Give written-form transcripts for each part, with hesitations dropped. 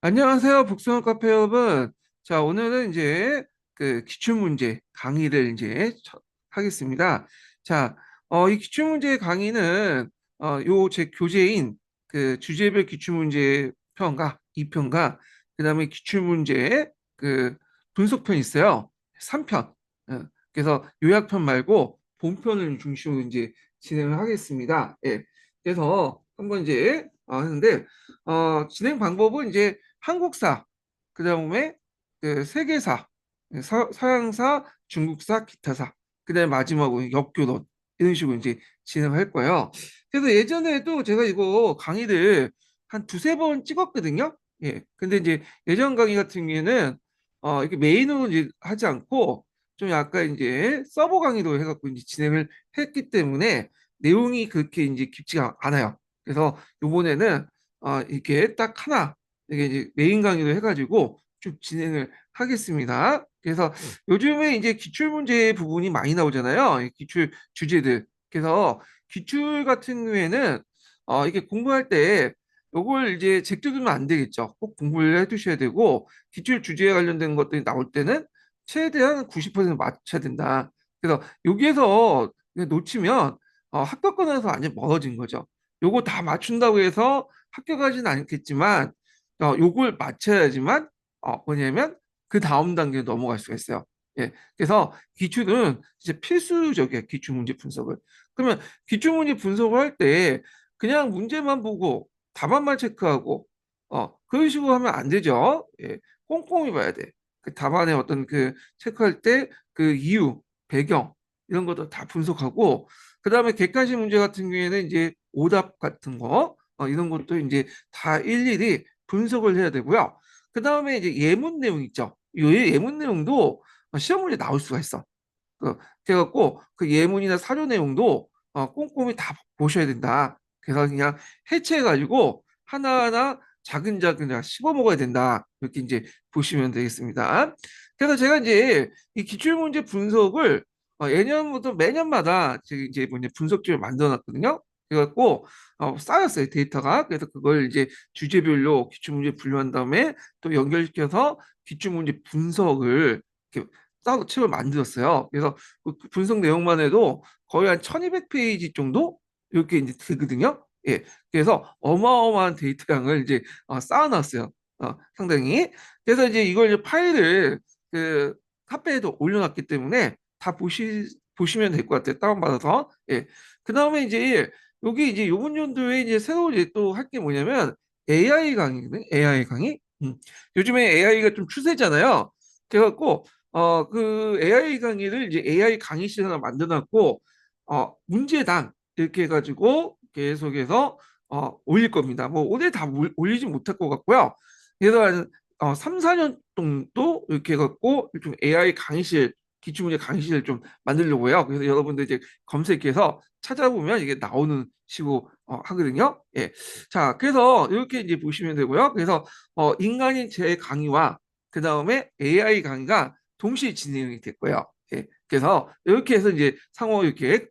안녕하세요, 북수원 카페 여러분. 자, 오늘은 이제 그 기출문제 강의를 이제 하겠습니다. 자, 이 기출문제 강의는 요 제 교재인 그 주제별 기출문제 편과 2편과 그다음에 기출문제 그 분석편 있어요. 3편. 그래서 요약편 말고 본편을 중심으로 이제 진행을 하겠습니다. 예. 그래서 한번 이제 하는데 진행 방법은 이제 한국사, 그다음에 그 세계사, 서양사, 중국사, 기타사, 그다음에 마지막으로 역교론 이런 식으로 이제 진행할 거예요. 그래서 예전에도 제가 이거 강의를 한 두세 번 찍었거든요. 예. 근데 이제 예전 강의 같은 경우에는 이렇게 메인으로 이제 하지 않고 좀 약간 이제 서버 강의로 해갖고 이제 진행을 했기 때문에 내용이 그렇게 이제 깊지가 않아요. 그래서 이번에는 이렇게 딱 하나 이게 이제 메인 강의로 해가지고 쭉 진행을 하겠습니다. 그래서 요즘에 이제 기출 문제 부분이 많이 나오잖아요. 이 기출 주제들. 그래서 기출 같은 경우에는 이게 공부할 때 요걸 이제 제껴두면 안 되겠죠. 꼭 공부를 해두셔야 되고 기출 주제에 관련된 것들이 나올 때는 최대한 90% 맞춰야 된다. 그래서 여기에서 놓치면 합격권에서 완전 멀어진 거죠. 요거 다 맞춘다고 해서 합격하지는 않겠지만 요걸 맞춰야지만 뭐냐면 그 다음 단계로 넘어갈 수가 있어요. 예. 그래서 기출은 이제 필수적이에요. 기출 문제 분석을. 그러면 기출 문제 분석을 할 때 그냥 문제만 보고 답안만 체크하고 그런 식으로 하면 안 되죠. 예. 꼼꼼히 봐야 돼. 그 답안에 어떤 그 체크할 때 그 이유, 배경 이런 것도 다 분석하고 그다음에 객관식 문제 같은 경우에는 이제 오답 같은 거 이런 것도 이제 다 일일이 분석을 해야 되고요. 그다음에 이제 예문 내용 있죠. 이 예문 내용도 시험 문제 나올 수가 있어. 그래갖고 그 예문이나 사료 내용도 꼼꼼히 다 보셔야 된다. 그래서 그냥 해체해가지고 하나하나 자근자근 그냥 씹어 먹어야 된다. 이렇게 이제 보시면 되겠습니다. 그래서 제가 이제 이 기출문제 분석을 예년부터 매년마다 제가 이제 뭐냐 분석집을 만들어놨거든요. 그래갖고 쌓였어요 데이터가. 그래서 그걸 이제 주제별로 기출문제 분류한 다음에 또 연결시켜서 기출문제 분석을 이렇게 따로 책을 만들었어요. 그래서 그 분석 내용만 해도 거의 한 1200페이지 정도 이렇게 이제 되거든요. 예. 그래서 어마어마한 데이터량을 이제 쌓아놨어요. 상당히. 그래서 이제 이걸 이제 파일을 그 카페에도 올려놨기 때문에 다 보시면 될 것 같아요. 다운받아서. 예. 그 다음에 이제 여기 이제 요번 연도에 이제 새로 이제 또 할 게 뭐냐면 AI 강의거든. AI 강의. 요즘에 AI가 좀 추세잖아요. 그래갖고 그 AI 강의를 이제 AI 강의실 하나 만들어놨고, 문제당 이렇게 해가지고 계속해서 올릴 겁니다. 뭐 올해 다 올리지 못할 것 같고요. 그래서 한 3, 4년 정도 이렇게 해갖고 좀 AI 강의실, 기출문제 강의실을 좀 만들려고 해요. 그래서 여러분들 이제 검색해서 찾아보면 이게 나오는 식으로 하거든요. 예. 자, 그래서 이렇게 이제 보시면 되고요. 그래서 인간인 제 강의와 그 다음에 AI 강의가 동시에 진행이 될 거예요. 예, 그래서 이렇게 해서 이제 상호 이렇게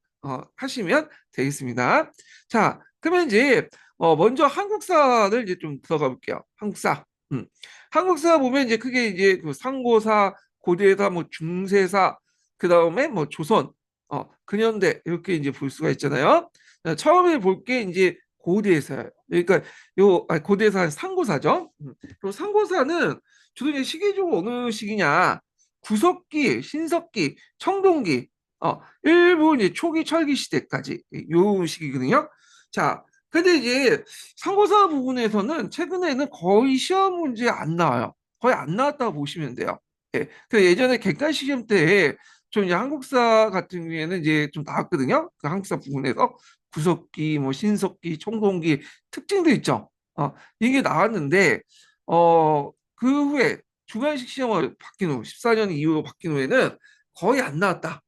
하시면 되겠습니다. 자, 그러면 이제 먼저 한국사를 이제 좀 들어가 볼게요. 한국사. 한국사 보면 이제 크게 이제 그 상고사, 고대사, 뭐 중세사, 그 다음에 뭐 조선, 근현대 이렇게 이제 볼 수가 있잖아요. 처음에 볼 게 이제 고대사예요. 그러니까 고대사 상고사죠. 그리고 상고사는 주로 이제 시기적으로 어느 시기냐? 구석기, 신석기, 청동기, 일부 이제 초기 철기 시대까지 요 시기거든요. 자, 근데 이제 상고사 부분에서는 최근에는 거의 시험 문제 안 나와요. 거의 안 나왔다고 보시면 돼요. 예. 그 예전에 객관식 시험 때 좀 이제 한국사 같은 경우에는 이제 좀 나왔거든요. 그 한국사 부분에서 구석기, 뭐 신석기, 청동기 특징도 있죠. 이게 나왔는데 그 후에 주관식 시험을 바뀐 후 14년 이후로 바뀐 후에는 거의 안 나왔다.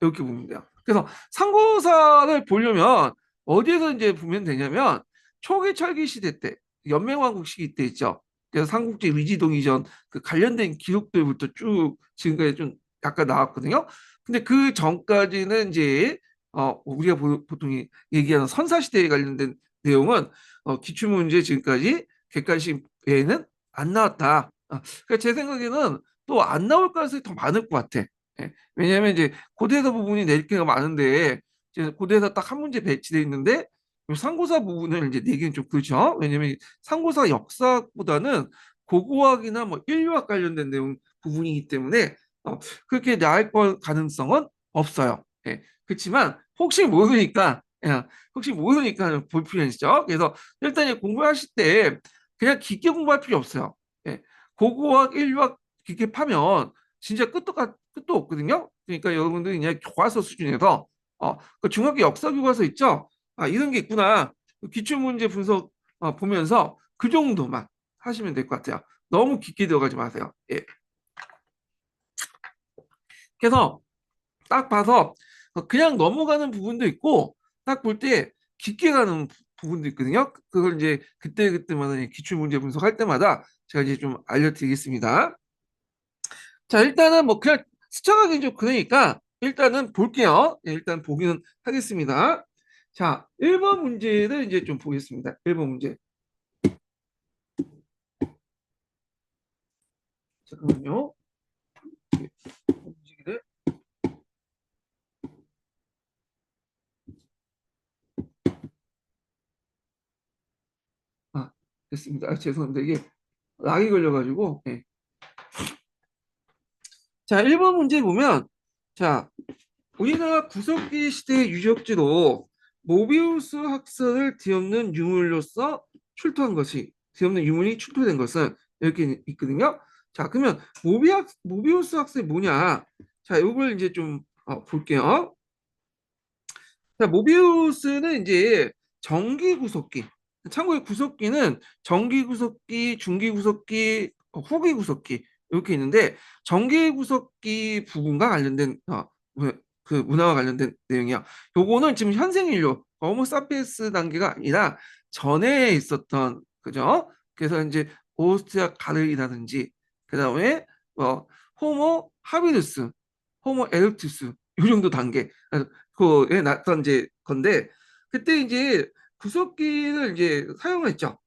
이렇게 보면 돼요. 그래서 상고사를 보려면 어디에서 이제 보면 되냐면 초기 철기 시대 때 연맹왕국 시기 때 있죠. 그래서 삼국지 위지동 이전 그 관련된 기록들부터 쭉 지금까지 좀 약간 나왔거든요. 근데 그 전까지는 이제 우리가 보통 얘기하는 선사 시대에 관련된 내용은 기출문제 지금까지 객관식 외에는 안 나왔다. 그러니까 제 생각에는 또 안 나올 가능성이 더 많을 것 같아. 예. 왜냐하면 이제 고대사 부분이 내릴 게가 많은데 이제 고대사 딱 한 문제 배치돼 있는데 요 상고사 부분을 이제 내기는 좀 그렇죠. 왜냐면 상고사 역사보다는 고고학이나 뭐 인류학 관련된 내용 부분이기 때문에 그렇게 나올 걸 가능성은 없어요. 예. 그렇지만 혹시 모르니까 볼 필요는 있죠. 그래서 일단 이 공부하실 때 그냥 깊게 공부할 필요 없어요. 예. 고고학, 인류학 깊게 파면 진짜 끝도 없거든요. 그러니까 여러분들이 그냥 교과서 수준에서 그 중학교 역사 교과서 있죠? 이런 게 있구나. 기출문제 분석 보면서 그 정도만 하시면 될 것 같아요. 너무 깊게 들어가지 마세요. 예. 그래서 딱 봐서 그냥 넘어가는 부분도 있고 딱 볼 때 깊게 가는 부분도 있거든요. 그걸 이제 그때그때마다 기출 문제 분석할 때마다 제가 이제 좀 알려드리겠습니다. 자, 일단은 뭐 그냥 스쳐가기 좀 그러니까 일단은 볼게요. 예, 일단 보기는 하겠습니다. 자, 1번 문제를 이제 좀 보겠습니다. 1번 문제. 잠깐만요. 움직이네. 아, 됐습니다. 죄송합니다. 이게 락이 걸려가지고. 예. 자, 1번 문제 보면 자, 우리나라 구석기 시대의 유적지로 모비우스 학설을 뒤엎는 유물로서 출토한 것이 뒤엎는 유물이 출토된 것은 이렇게 있거든요. 자, 그러면 모비우스 학설이 뭐냐? 자, 이걸 이제 좀 볼게요. 자, 모비우스는 이제 정기 구속기. 참고로 구속기는 정기 구속기, 중기 구속기, 후기 구속기 이렇게 있는데 정기 구속기 부분과 관련된 그 문화와 관련된 내용이야. 요거는 지금 현생 인류 호모 사피엔스 단계가 아니라 전에 있었던 그죠? 그래서 이제 오스트리아 가르이라든지 그다음에 호모 하비루스, 호모 에렉투스 요 정도 단계. 그에 났던 이제 건데 그때 이제 구석기를 이제 사용했죠.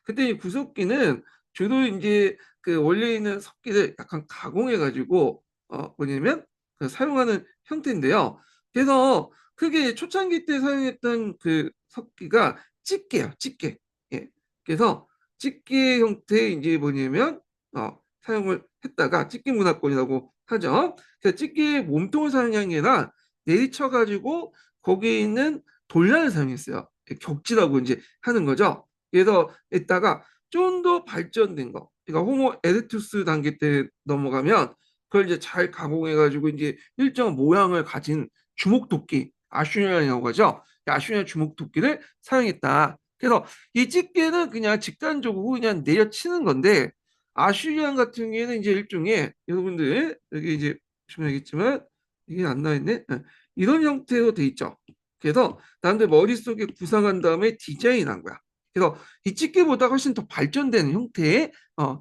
그때 이 구석기는 주로 이제 그 원래 있는 석기를 약간 가공해 가지고 뭐냐면 그 사용하는 형태인데요. 그래서 그게 초창기 때 사용했던 그 석기가 집게요, 집게. 예. 그래서 집게 형태 이제 뭐냐면 사용을 했다가 집게 문화권이라고 하죠. 그래서 집게 몸통을 사용한 게 아니라 내리쳐가지고 거기에 있는 돌량을 사용했어요. 격지라고 이제 하는 거죠. 그래서 이따가 좀 더 발전된 거, 그러니까 호모 에렉투스 단계 때 넘어가면 그걸 이제 잘 가공해가지고 이제 일정한 모양을 가진 주먹도끼, 아슈리안이라고 하죠. 아슈리안 주먹도끼를 사용했다. 그래서 이 집게는 그냥 직관적으로 그냥 내려치는 건데 아슈리안 같은 경우에는 이제 일종의 여러분들 여기 이제 보시면 알겠지만 이게 안 나와 있네. 이런 형태로 돼 있죠. 그래서 남들 머릿속에 구상한 다음에 디자인한 거야. 그래서 이 집게보다 훨씬 더 발전된 형태의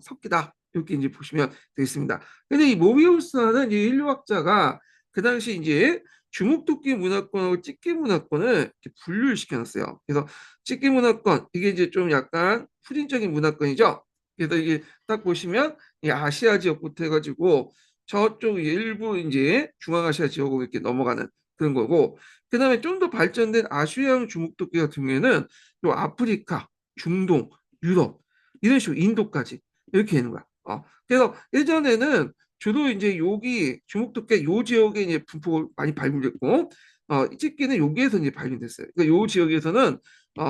석기다. 이렇게 이제 보시면 되겠습니다. 근데 이 모비우스라는 이 인류학자가 그 당시 이제 주목도끼 문화권하고 집게 문화권을 이렇게 분류를 시켜놨어요. 그래서 집게 문화권 이게 이제 좀 약간 후진적인 문화권이죠. 그래서 이게 딱 보시면 이 아시아 지역부터 해가지고 저쪽 일부 이제 중앙아시아 지역으로 이렇게 넘어가는 그런 거고, 그다음에 좀 더 발전된 아시아형 주목도끼 같은 경우에는 요 아프리카, 중동, 유럽 이런 식으로 인도까지 이렇게 있는 거야. 그래서 예전에는 주로 이제 여기 주목도끼 요 지역에 이제 분포가 많이 발견됐고, 이 집게는 여기에서 이제 발견됐어요. 그러니까 요 지역에서는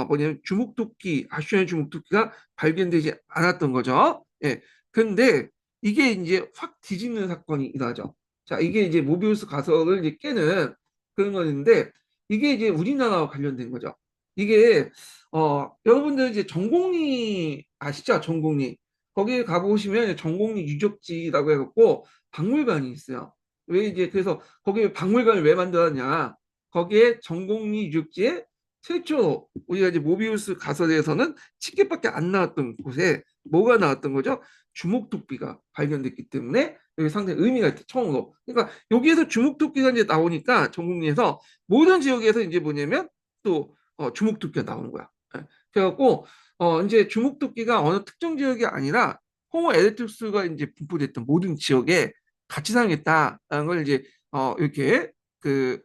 뭐냐면 주목도끼, 아시아형 주목도끼가 발견되지 않았던 거죠. 예. 근데 이게 이제 확 뒤집는 사건이 일어나죠. 자, 이게 이제 모비우스 가설을 이제 깨는 그런 건데 이게 이제 우리나라와 관련된 거죠. 이게 여러분들 이제 전곡리 아시죠? 전곡리. 거기 가보시면 전곡리 유적지라고 해갖고 박물관이 있어요. 왜 이제 그래서 거기 박물관을 왜 만들었냐? 거기에 전곡리 유적지에 최초 우리가 이제 모비우스 가설에서는 10개밖에 안 나왔던 곳에 뭐가 나왔던 거죠? 주목도끼가 발견됐기 때문에 여기 상당히 의미가 있다. 처음으로. 그러니까 여기에서 주목도끼가 이제 나오니까 전국리에서 모든 지역에서 이제 뭐냐면 또 주목도끼가 나오는 거야. 예. 그래갖고 이제 주목도끼가 어느 특정 지역이 아니라 호모 에렉투스가 이제 분포됐던 모든 지역에 같이 사용했다라는 걸 이제 이렇게 그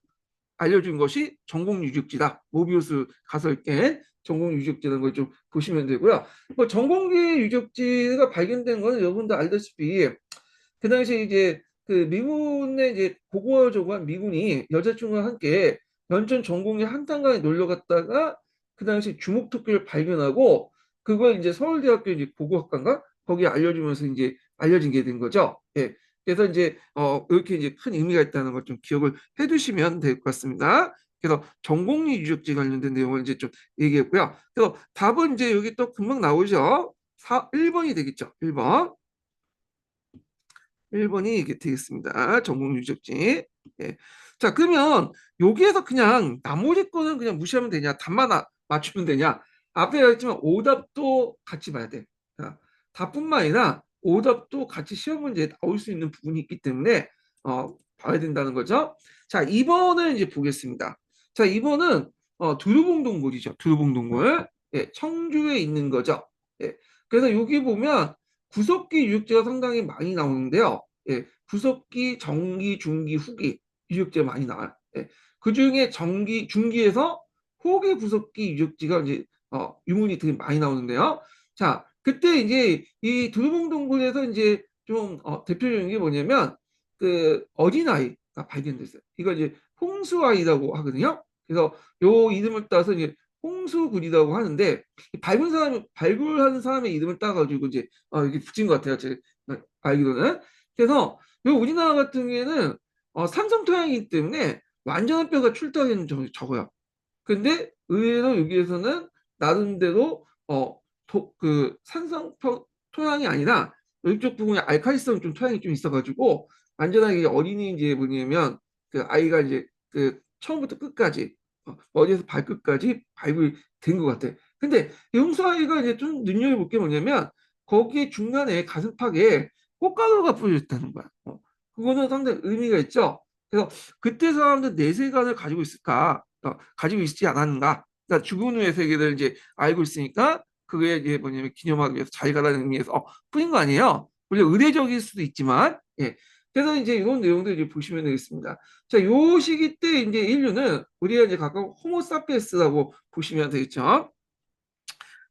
알려준 것이 전공 유적지다. 모비우스 가설 깬 전공 유적지라는 걸 좀 보시면 되고요. 뭐 전공기 유적지가 발견된 거는 여러분도 알다시피 그 당시에 이제 그 미군의 이제 고고하고한 미군이 여자친구와 함께 연천 전공의 한탄강에 놀러 갔다가 그 당시 주목토끼를 발견하고 그걸 이제 서울대학교 이제 고고학과인가 거기에 알려주면서 이제 알려진 게 된 거죠. 예. 그래서 이제 이렇게 이제 큰 의미가 있다는 걸 좀 기억을 해두시면 될 것 같습니다. 그래서 전공리 유적지 관련된 내용을 이제 좀 얘기했고요. 그래서 답은 이제 여기 또 금방 나오죠. 1번이 되겠죠. 1번. 1번이 이게 되겠습니다. 전공 유적지. 예. 자, 그러면 여기에서 그냥 나머지 거는 그냥 무시하면 되냐? 답만 맞추면 되냐? 앞에 했지만 오답도 같이 봐야 돼. 자, 답뿐만 아니라 오답도 같이 시험 문제에 나올 수 있는 부분이 있기 때문에 봐야 된다는 거죠. 자, 2번을 이제 보겠습니다. 자, 2번은 두루봉동굴이죠. 두루봉동굴. 예, 청주에 있는 거죠. 예. 그래서 여기 보면 구석기 유적지가 상당히 많이 나오는데요. 예, 구석기, 정기, 중기, 후기 유적지가 많이 나와요. 예, 그 중에 정기, 중기에서 후기 구석기 유적지가 이제 유물이 되게 많이 나오는데요. 자, 그때 이제 이 두루봉동굴에서 이제 좀 대표적인 게 뭐냐면 그 어린아이가 발견됐어요. 이거 이제 홍수아이라고 하거든요. 그래서 요 이름을 따서 이제 홍수굴이라고 하는데 발굴하는 사람의 이름을 따가지고 이제 이게 붙인 것 같아요. 제 알기로는. 그래서 요 우리나라 같은 경우에는 산성 토양이기 때문에 완전한 뼈가 출토하기는 좀 적어요. 근데 의외로 여기에서는 나름대로 그 산성 토양이 아니라 이쪽 부분에 알칼리성 좀 토양이 좀 있어가지고 완전하게 어린이 이제 뭐냐면 그 아이가 이제 그 처음부터 끝까지 머리에서 발끝까지 발굴이 된 것 같아. 근데 용수아이가 이제 좀 눈여겨볼 게 뭐냐면 거기에 중간에 가슴팍에 꽃가루가 뿌려졌다는 거야. 그거는 상당히 의미가 있죠. 그래서 그때 사람들 내세관을 가지고 있을까? 가지고 있지 않았는가? 그러니까 죽은 후의 세계를 이제 알고 있으니까 그게 이제 뭐냐면 기념하기 위해서 잘 가라는 의미에서 뿌린 거 아니에요? 물론 의례적일 수도 있지만, 예. 그래서 이제 이런 내용들 이제 보시면 되겠습니다. 자, 요 시기 때 이제 인류는 우리가 이제 가까운 호모사피엔스라고 보시면 되겠죠.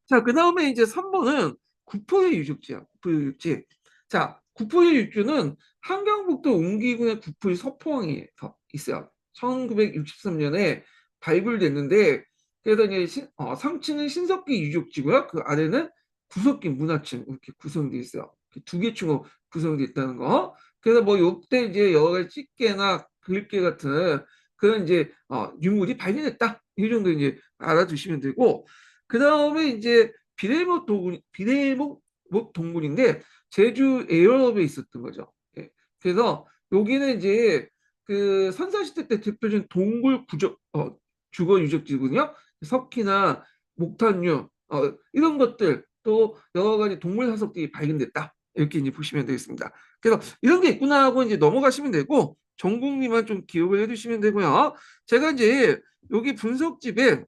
자, 그 다음에 이제 3번은 구포의 유적지야. 구포의 유적지. 자, 구포의 유적지는 함경북도 웅기군의 구포의 서포항에 있어요. 1963년에 발굴됐는데, 그래서 이제 상층은 신석기 유적지고요. 그 아래는 구석기 문화층 이렇게 구성되어 있어요. 두 개 층으로 구성되어 있다는 거. 그래서 뭐 요때 이제 여러 가지 집게나 글게 같은 그런 이제 유물이 발견했다. 이 정도 이제 알아두시면 되고, 그 다음에 이제 비례목 동굴인데 제주 에어럽에 있었던 거죠. 예. 그래서 여기는 이제 그 선사시대 때 대표적인 동굴 주거 유적지거든요. 석기나 목탄류 이런 것들 또 여러 가지 동물 화석들이 발견됐다. 이렇게 이제 보시면 되겠습니다. 그래서 이런 게 있구나 하고 이제 넘어가시면 되고 전공리만 좀 기억을 해두시면 되고요. 제가 이제 여기 분석집에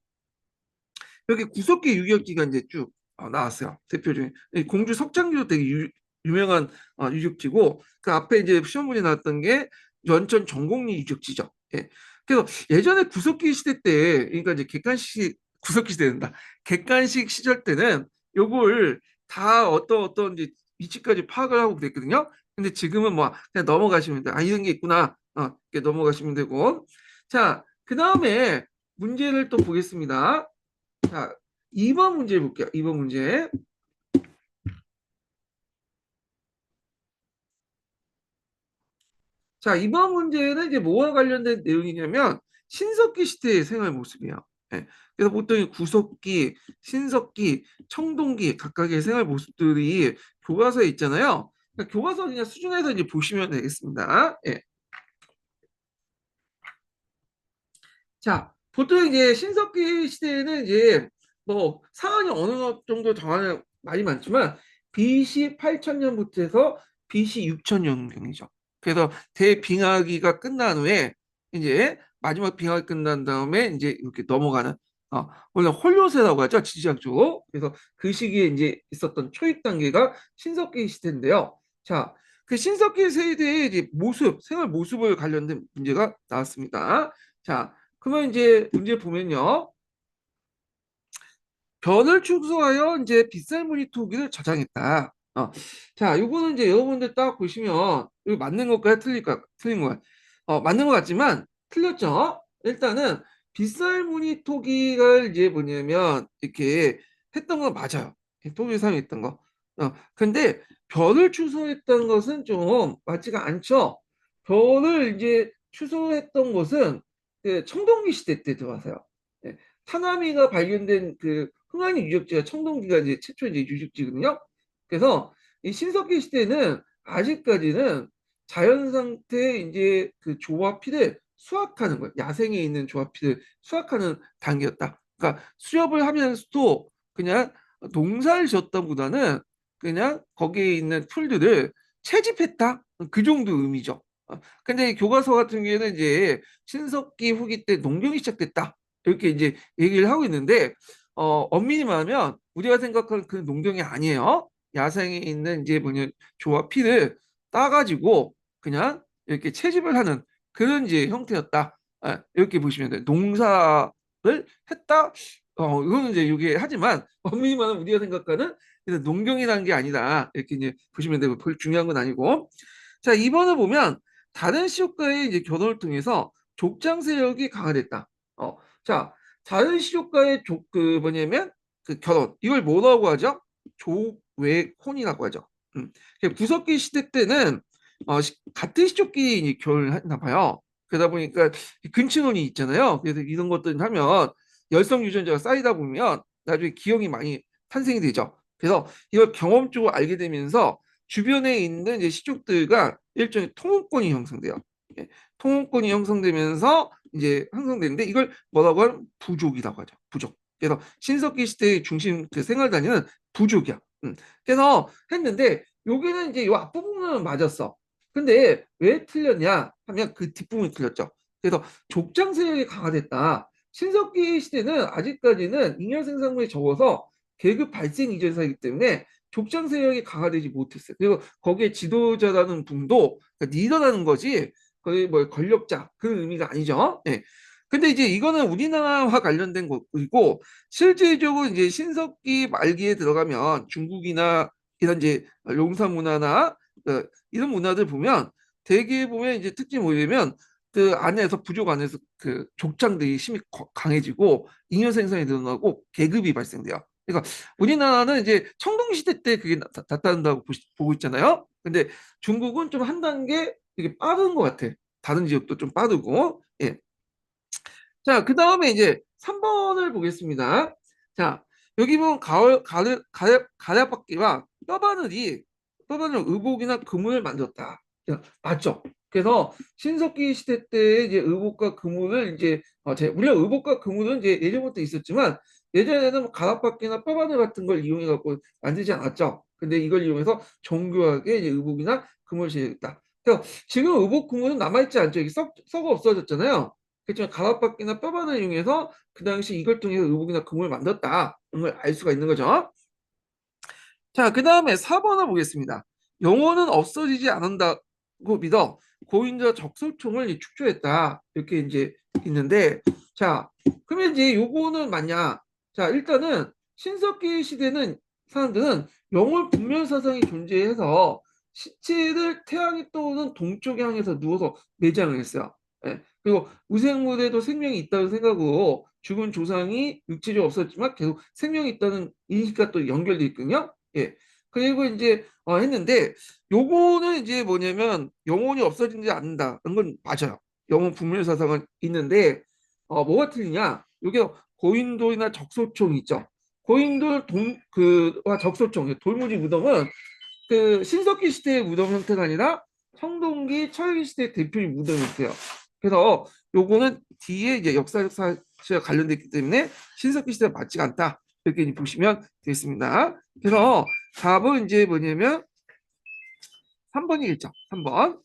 여기 구석기 유적지가 이제 쭉 나왔어요. 대표적인 공주 석장교도 되게 유명한 유적지고 그 앞에 이제 시험문이 나왔던 게 연천 전곡리 유적지죠. 예. 그래서 예전에 구석기 시대 때 그러니까 이제 객관식 구석기 시대 된다. 객관식 시절 때는 요걸 다 어떤 이제 위치까지 파악을 하고 그랬거든요. 근데 지금은 뭐 그냥 넘어가시면 돼. 아 이런 게 있구나. 이렇게 넘어가시면 되고. 자, 그 다음에 문제를 또 보겠습니다. 자, 2번 문제 볼게요. 2번 문제. 자, 이번 문제는 이제 뭐와 관련된 내용이냐면 신석기 시대의 생활 모습이에요. 예. 그래서 보통 이 구석기, 신석기, 청동기 각각의 생활 모습들이 교과서에 있잖아요. 그러니까 교과서 그냥 수준에서 이제 보시면 되겠습니다. 예. 자, 보통 이제 신석기 시대에는 이제 뭐 상한이 어느 정도 정하는 말이 많지만 BC 8000년부터 해서 BC 6000년경이죠. 그래서 대빙하기가 끝난 후에 이제 마지막 빙하기 끝난 다음에 이제 이렇게 넘어가는 원래 홀요새라고 하죠. 지지학적으로. 그래서 그 시기에 이제 있었던 초입 단계가 신석기 시대인데요. 자, 그 신석기 세대의 이제 모습, 생활 모습을 관련된 문제가 나왔습니다. 자, 그러면 이제 문제 보면요. 변을 축소하여 이제 빗살 무늬 토기를 저장했다. 자, 요거는 이제 여러분들 딱 보시면 이거 맞는 것까요? 틀린 거야? 맞는 것 같지만 틀렸죠? 일단은 빗살 무늬 토기가 이제 뭐냐면 이렇게 했던 건 맞아요. 토기 사용했던 거. 근데 변을 취소했던 것은 좀 맞지가 않죠. 변을 이제 취소했던 것은 그 청동기 시대 때 들어와서요. 예, 타나미가 발견된 그 흥하니 유적지가 청동기가 이제 최초 이제 유적지거든요. 그래서 이 신석기 시대는 아직까지는 자연 상태 이제 그 조화피를 수확하는 거예요. 야생에 있는 조화피를 수확하는 단계였다. 그러니까 수렵을 하면서도 그냥 농사를 지었다보다는 그냥 거기에 있는 풀들을 채집했다. 그 정도 의미죠. 근데 교과서 같은 경우에는 이제 신석기 후기 때 농경이 시작됐다. 이렇게 이제 얘기를 하고 있는데 엄밀히 말하면 우리가 생각하는 그 농경이 아니에요. 야생에 있는 이제 뭐냐 조화 피를 따가지고 그냥 이렇게 채집을 하는 그런 이제 형태였다. 이렇게 보시면 돼요. 농사를 했다. 이거는 이제 이게 하지만 엄밀히 말하면 우리가 생각하는 그래서 농경이라는 게 아니다. 이렇게 이제 보시면 되고 별 중요한 건 아니고. 자, 2번을 보면 다른 시효과의 이제 결혼을 통해서 족장 세력이 강화됐다. 자, 다른 시효과의 그 뭐냐면 그 결혼 이걸 뭐라고 하죠? 조외혼이라고 하죠. 구석기 시대 때는 같은 시족끼리 이제 결혼을 했나 봐요. 그러다 보니까 근친혼이 있잖아요. 그래서 이런 것들 하면 열성 유전자가 쌓이다 보면 나중에 기형이 많이 탄생이 되죠. 그래서 이걸 경험적으로 알게 되면서 주변에 있는 이제 시족들과 일종의 통혼권이 형성돼요. 예, 통혼권이 형성되면서 이제 형성되는데 이걸 뭐라고 하면 부족이라고 하죠. 부족. 그래서 신석기 시대의 중심 그 생활 단위는 부족이야. 그래서 했는데 여기는 이제 이 앞부분은 맞았어. 근데 왜 틀렸냐 하면 그 뒷부분이 틀렸죠. 그래서 족장 세력이 강화됐다. 신석기 시대는 아직까지는 잉여 생산물이 적어서 계급 발생 이전 사이기 때문에 족장 세력이 강화되지 못했어요. 그리고 거기에 지도자라는 분도 그러니까 리더라는 거지 거의 뭐 권력자 그런 의미가 아니죠. 네. 근데 이제 이거는 우리나라와 관련된 거고 실질적으로 이제 신석기 말기에 들어가면 중국이나 이런 이제 용사 문화나 이런 문화들 보면 대개 보면 이제 특징이 뭐냐면 그 안에서 부족 안에서 그 족장들이 힘이 강해지고 잉여 생산이 늘어나고 계급이 발생돼요. 그러니까 우리나라는 이제 청동시대 때 그게 나타난다고 보고 있잖아요. 근데 중국은 좀 한 단계 되게 빠른 것 같아. 다른 지역도 좀 빠르고. 예. 자, 그 다음에 이제 3번을 보겠습니다. 자, 여기 보면 가랴바퀴와 뼈바늘 의복이나 그물을 만들었다. 자, 맞죠? 그래서 신석기 시대 때 이제 의복과 그물을 이제 물론 의복과 그물은 이제 예전부터 있었지만 예전에는 뭐 가락바퀴나 뼈바늘 같은 걸 이용해 갖고 만들지 않았죠. 근데 이걸 이용해서 정교하게 이제 의복이나 그물을 제작했다. 그래서 지금 의복 그물은 남아있지 않죠. 이게 썩어 없어졌잖아요. 그렇지만 가락바퀴나 뼈바늘 이용해서 그 당시 이걸 통해서 의복이나 금을 만들었다. 이런 걸 알 수가 있는 거죠. 자, 그 다음에 4번을 보겠습니다. 영혼은 없어지지 않는다고 믿어 고인자 적소총을 축조했다. 이렇게 이제 있는데, 자, 그러면 이제 요거는 맞냐? 자, 일단은 신석기 시대는 사람들은 영월 분멸 사상이 존재해서 시체를 태양이 떠오르는 동쪽에 향해서 누워서 매장을 했어요. 예. 그리고 우생물에도 생명이 있다고 생각하고 죽은 조상이 육체적으로 없었지만 계속 생명이 있다는 인식과 또 연결돼 있거든요. 예. 그리고 이제 했는데 요거는 이제 뭐냐면 영혼이 없어지지 않는다는 건 맞아요. 영혼 분멸 사상은 있는데 뭐가 틀리냐? 요게 고인돌이나 적소총 있죠. 고인돌 그와 적소총 돌무지 무덤은 그 신석기 시대의 무덤 형태가 아니라 청동기 철기 시대 대표인 무덤이었어요. 그래서 요거는 뒤에 이제 역사적 사실과 관련됐기 때문에 신석기 시대와 맞지가 않다. 이렇게 보시면 되겠습니다. 그래서 답은 이제 뭐냐면 3번이겠죠. 3번.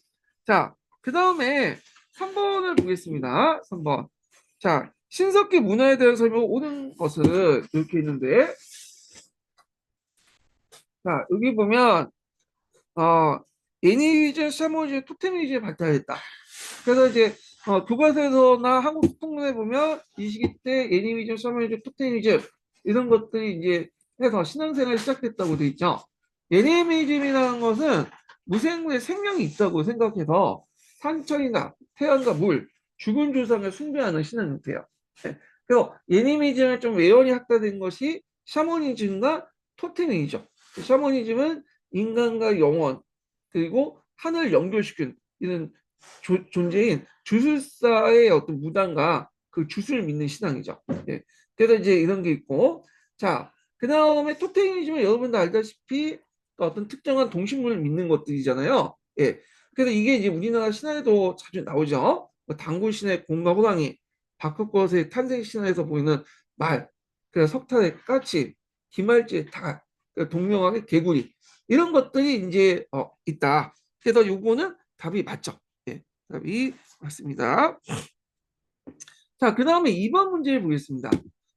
자, 그 다음에 3번을 보겠습니다. 3번. 자, 신석기 문화에 대해서 설명 오는 것은 이렇게 있는데, 자, 여기 보면, 어, 애니메이션, 샤머니즘, 토테미즘이 발달했다. 그래서 이제, 교과서에서나 한국 소통문에 보면 이 시기 때 애니메이션, 샤머니즘, 토테미즘, 이런 것들이 이제 해서 신앙생활이 시작됐다고 돼 있죠. 애니메이즘이라는 것은 무생물에 생명이 있다고 생각해서 산천이나 태양과 물, 죽은 조상을 숭배하는 신앙 형태예요. 네. 그래서 애니미즘을 좀 외연히 확대된 것이 샤머니즘과 토테미이죠. 샤머니즘은 인간과 영혼 그리고 하늘을 연결시키는 이런 존재인 주술사의 어떤 무당과 그 주술을 믿는 신앙이죠. 예. 그래서 이제 이런 게 있고, 자, 그 다음에 토테미즘은 여러분도 알다시피 어떤 특정한 동식물을 믿는 것들이잖아요. 예. 그래서 이게 이제 우리나라 신화에도 자주 나오죠. 뭐 당군신의 곰과 호랑이, 박흑것의 탄생신화에서 보이는 말, 그래서 석탄의 까치, 기말지의 닭, 동명왕의 개구리 이런 것들이 이제 있다. 그래서 요거는 답이 맞죠. 예, 답이 맞습니다. 자, 그 다음에 2번 문제를 보겠습니다.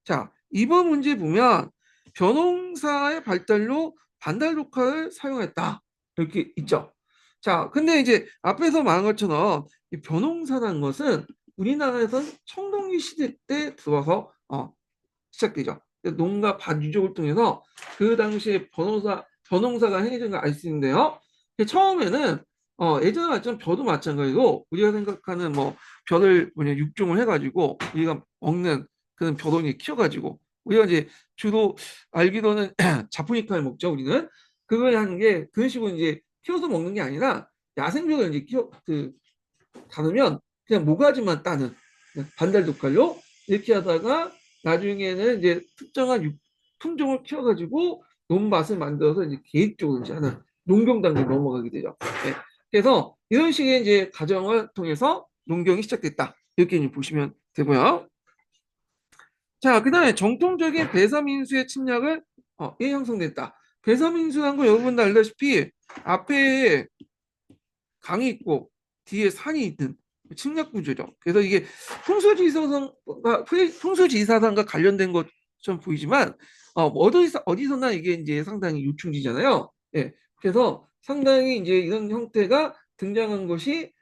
자, 2번 문제 보면 변홍사의 발달로 반달 녹화를 사용했다. 이렇게 있죠. 자, 근데 이제 앞에서 말한 것처럼 이 변홍사라는 것은 우리나라에선 청동기 시대 때 들어와서 시작되죠. 농가 반유족을 통해서 그 당시에 변홍사가 행해진 걸 알 수 있는데요. 처음에는 예전에 말처럼 벼도 마찬가지로 우리가 생각하는 뭐 벼를 뭐냐 육종을 해가지고 우리가 먹는 그런 벼동이 키워가지고 우리가 이제 주로 알기로는 자포니카를 먹죠. 우리는 그걸 하는 게 그런 식으로 이제 키워서 먹는 게 아니라 야생벼를 이제 키워 가르면 그냥 모가지만 따는 반달 독갈로 이렇게 하다가 나중에는 이제 특정한 품종을 키워가지고 논밭을 만들어서 이제 계획적으로 이제 하는 농경 단계로 넘어가게 되죠. 네. 그래서 이런 식의 이제 과정을 통해서 농경이 시작됐다. 이렇게 이제 보시면 되고요. 자, 그다음에 정통적인 배사민수의 침략을 형성됐다. 배사민수라는 거 여러분도 알다시피 앞에 강이 있고 뒤에 산이 있는 침략 구조죠. 그래서 이게 풍수지리사상과 관련된 것처럼 보이지만 어디서나 이게 이제 상당히 요충지잖아요. 예. 그래서 상당히 이제 이런 형태가 등장한 것이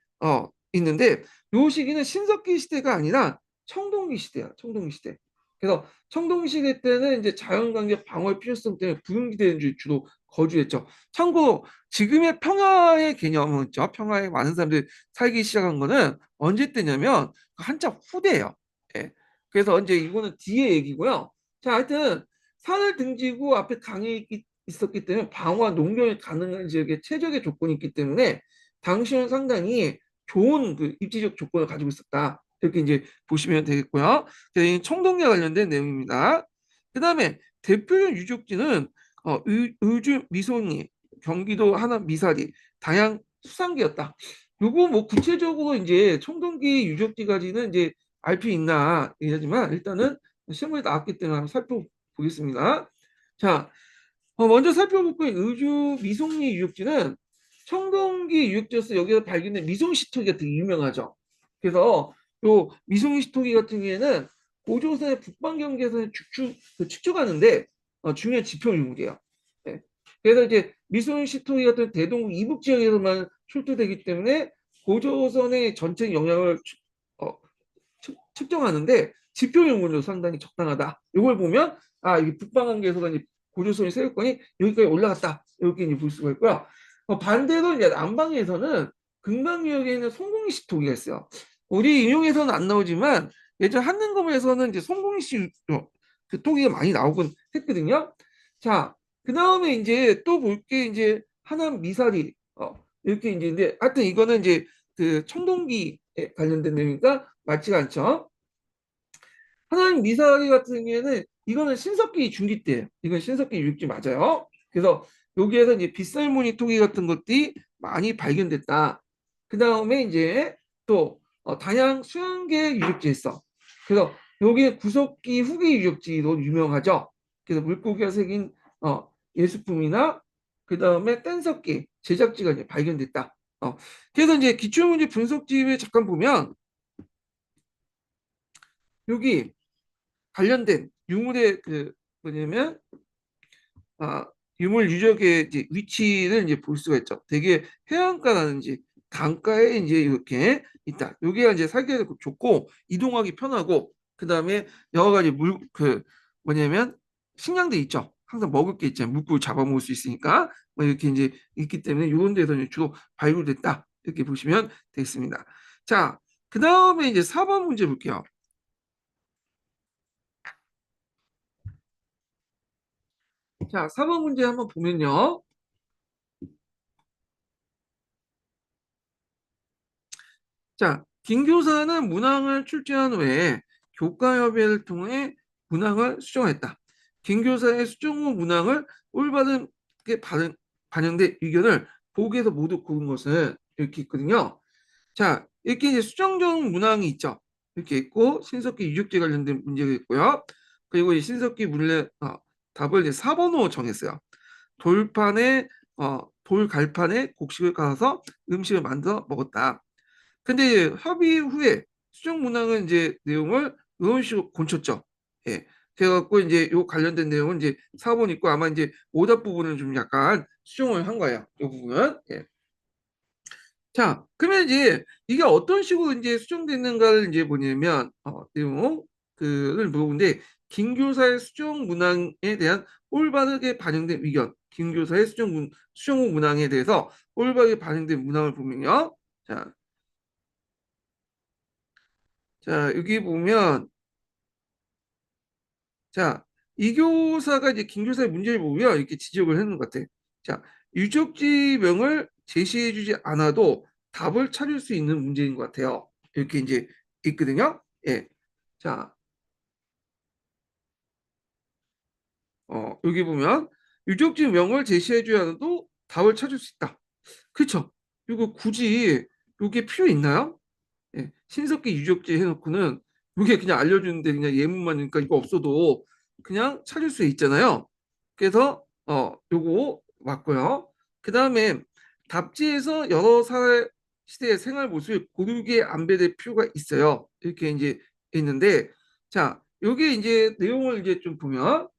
있는데 요 시기는 신석기 시대가 아니라 청동기 시대야. 청동기 시대. 그래서 청동기 시대 때는 이제 자연관계 방어의 필요성 때문에 부흥지대에 주로 거주했죠. 참고 지금의 평화의 개념은 있죠. 평화에 많은 사람들이 살기 시작한 거는 언제 때냐면 한참 후대예요. 예. 그래서 이제 이거는 뒤에 얘기고요. 자, 하여튼 산을 등지고 앞에 강이 있었기 때문에 방어와 농경이 가능한 지역에 최적의 조건이 있기 때문에 당시는 상당히 좋은 그 입지적 조건을 가지고 있었다. 이렇게 이제 보시면 되겠고요. 청동기와 관련된 내용입니다. 그 다음에 대표적 유적지는 의주 미송리, 경기도 하남 미사리, 당양 수상기였다. 요거 뭐 구체적으로 이제 청동기 유적지까지는 이제 알 필요 있나 이러지만 일단은 시험에 나왔기 때문에 한번 살펴보겠습니다. 자, 먼저 살펴볼 거인 의주 미송리 유적지는 청동기 유적지에서 여기서 발견된 미송시토기가 되게 유명하죠. 그래서 요 미송시토기 같은 경우에는 고조선의 북방 경계선을 축축하는데 중요한 지표 유물이에요. 네. 그래서 이제 미송시토기 같은 대동국 이북 지역에서만 출토되기 때문에 고조선의 전체 영향을 어, 측정하는데 지표 유물로 상당히 적당하다. 이걸 보면 이게 북방 관계에서 이제 고조선이 세력권이 여기까지 올라갔다. 이렇게 이제 볼 수가 있고요. 반대로 이제 남방에서는 금강유역에 있는 송공이씨 토기가 있어요. 우리 인용에서는 안 나오지만 예전 한능검에서는 이제 송공이씨 그 토기가 많이 나오곤 했거든요. 자, 그 다음에 이제 또 볼 게 이제 하남 미사리 이렇게 이제 근데 하여튼 이거는 이제 그 청동기에 관련된 내용이니까 맞지가 않죠. 하나님 미사리 같은 경우에는 이거는 신석기 중기 때예요. 이건 신석기 6기 맞아요. 그래서 여기에서 이제 빗살무늬 토기 같은 것들이 많이 발견됐다. 그 다음에 이제 또 단양 수양계 유적지에 있어. 그래서 여기 구석기 후기 유적지로 유명하죠. 그래서 물고기가 새긴 예술품이나 그 다음에 뗀석기 제작지가 이제 발견됐다. 그래서 이제 기출문제 분석집에 잠깐 보면 여기 관련된 유물의 그 뭐냐면 아, 유물 유적의 이제 위치를 이제 볼 수가 있죠. 되게 해안가라든지 강가에 이제 이렇게 있다. 여기가 이제 살기가 좋고 이동하기 편하고 그다음에 여러 가지 물 그 뭐냐면 식량들 있죠. 항상 먹을 게 있잖아요. 물고기 잡아먹을 수 있으니까 뭐 이렇게 이제 있기 때문에 이런 데서 이제 주로 발굴됐다. 이렇게 보시면 되겠습니다. 자, 그다음에 이제 4번 문제 볼게요. 자, 4번 문제 한번 보면요. 자, 김교사는 문항을 출제한 후에 교과협의회를 통해 문항을 수정했다. 김교사의 수정 후 문항을 올바르게 반영된 의견을 보기에서 모두 고른 것은 이렇게 있거든요. 자, 이렇게 이제 수정전 문항이 있죠. 이렇게 있고 신석기 유적지 관련된 문제가 있고요. 그리고 이 신석기 문례 답을 이제 4번으로 정했어요. 돌갈판에 곡식을 깔아서 음식을 만들어 먹었다. 근데 협의 후에 수정 문항은 이제 내용을 이런 식으로 고쳤죠. 예. 그래갖고 이제 요 관련된 내용은 이제 4번 있고 아마 이제 오답 부분은 좀 약간 수정을 한 거예요. 이 부분은. 예. 자, 그러면 이제 이게 어떤 식으로 이제 수정됐는가를 이제 뭐냐면 내용 그를 물어보는데 김교사의 수정 문항에 대한 올바르게 반영된 의견, 김교사의 수정 후 문항에 대해서 올바르게 반영된 문항을 보면요. 자, 자, 여기 보면 자, 이 교사가 이제 김 교사의 문제를 보고요. 이렇게 지적을 해놓은 것 같아. 자, 유적지명을 제시해주지 않아도 답을 찾을 수 있는 문제인 것 같아요. 이렇게 이제 있거든요. 예. 자, 여기 보면 유적지명을 제시해줘야 하도 답을 찾을 수 있다. 그렇죠? 이거 굳이 이게 필요 있나요? 예, 신석기 유적지 해놓고는 이게 그냥 알려주는데 그냥 예문만이니까 이거 없어도 그냥 찾을 수 있잖아요. 그래서 요거 맞고요. 그 다음에 답지에서 여러 사회 시대의 생활 모습을 고르게 안배될 필요가 있어요. 이렇게 이제 있는데 자 여기 이제 내용을 이제 좀 보면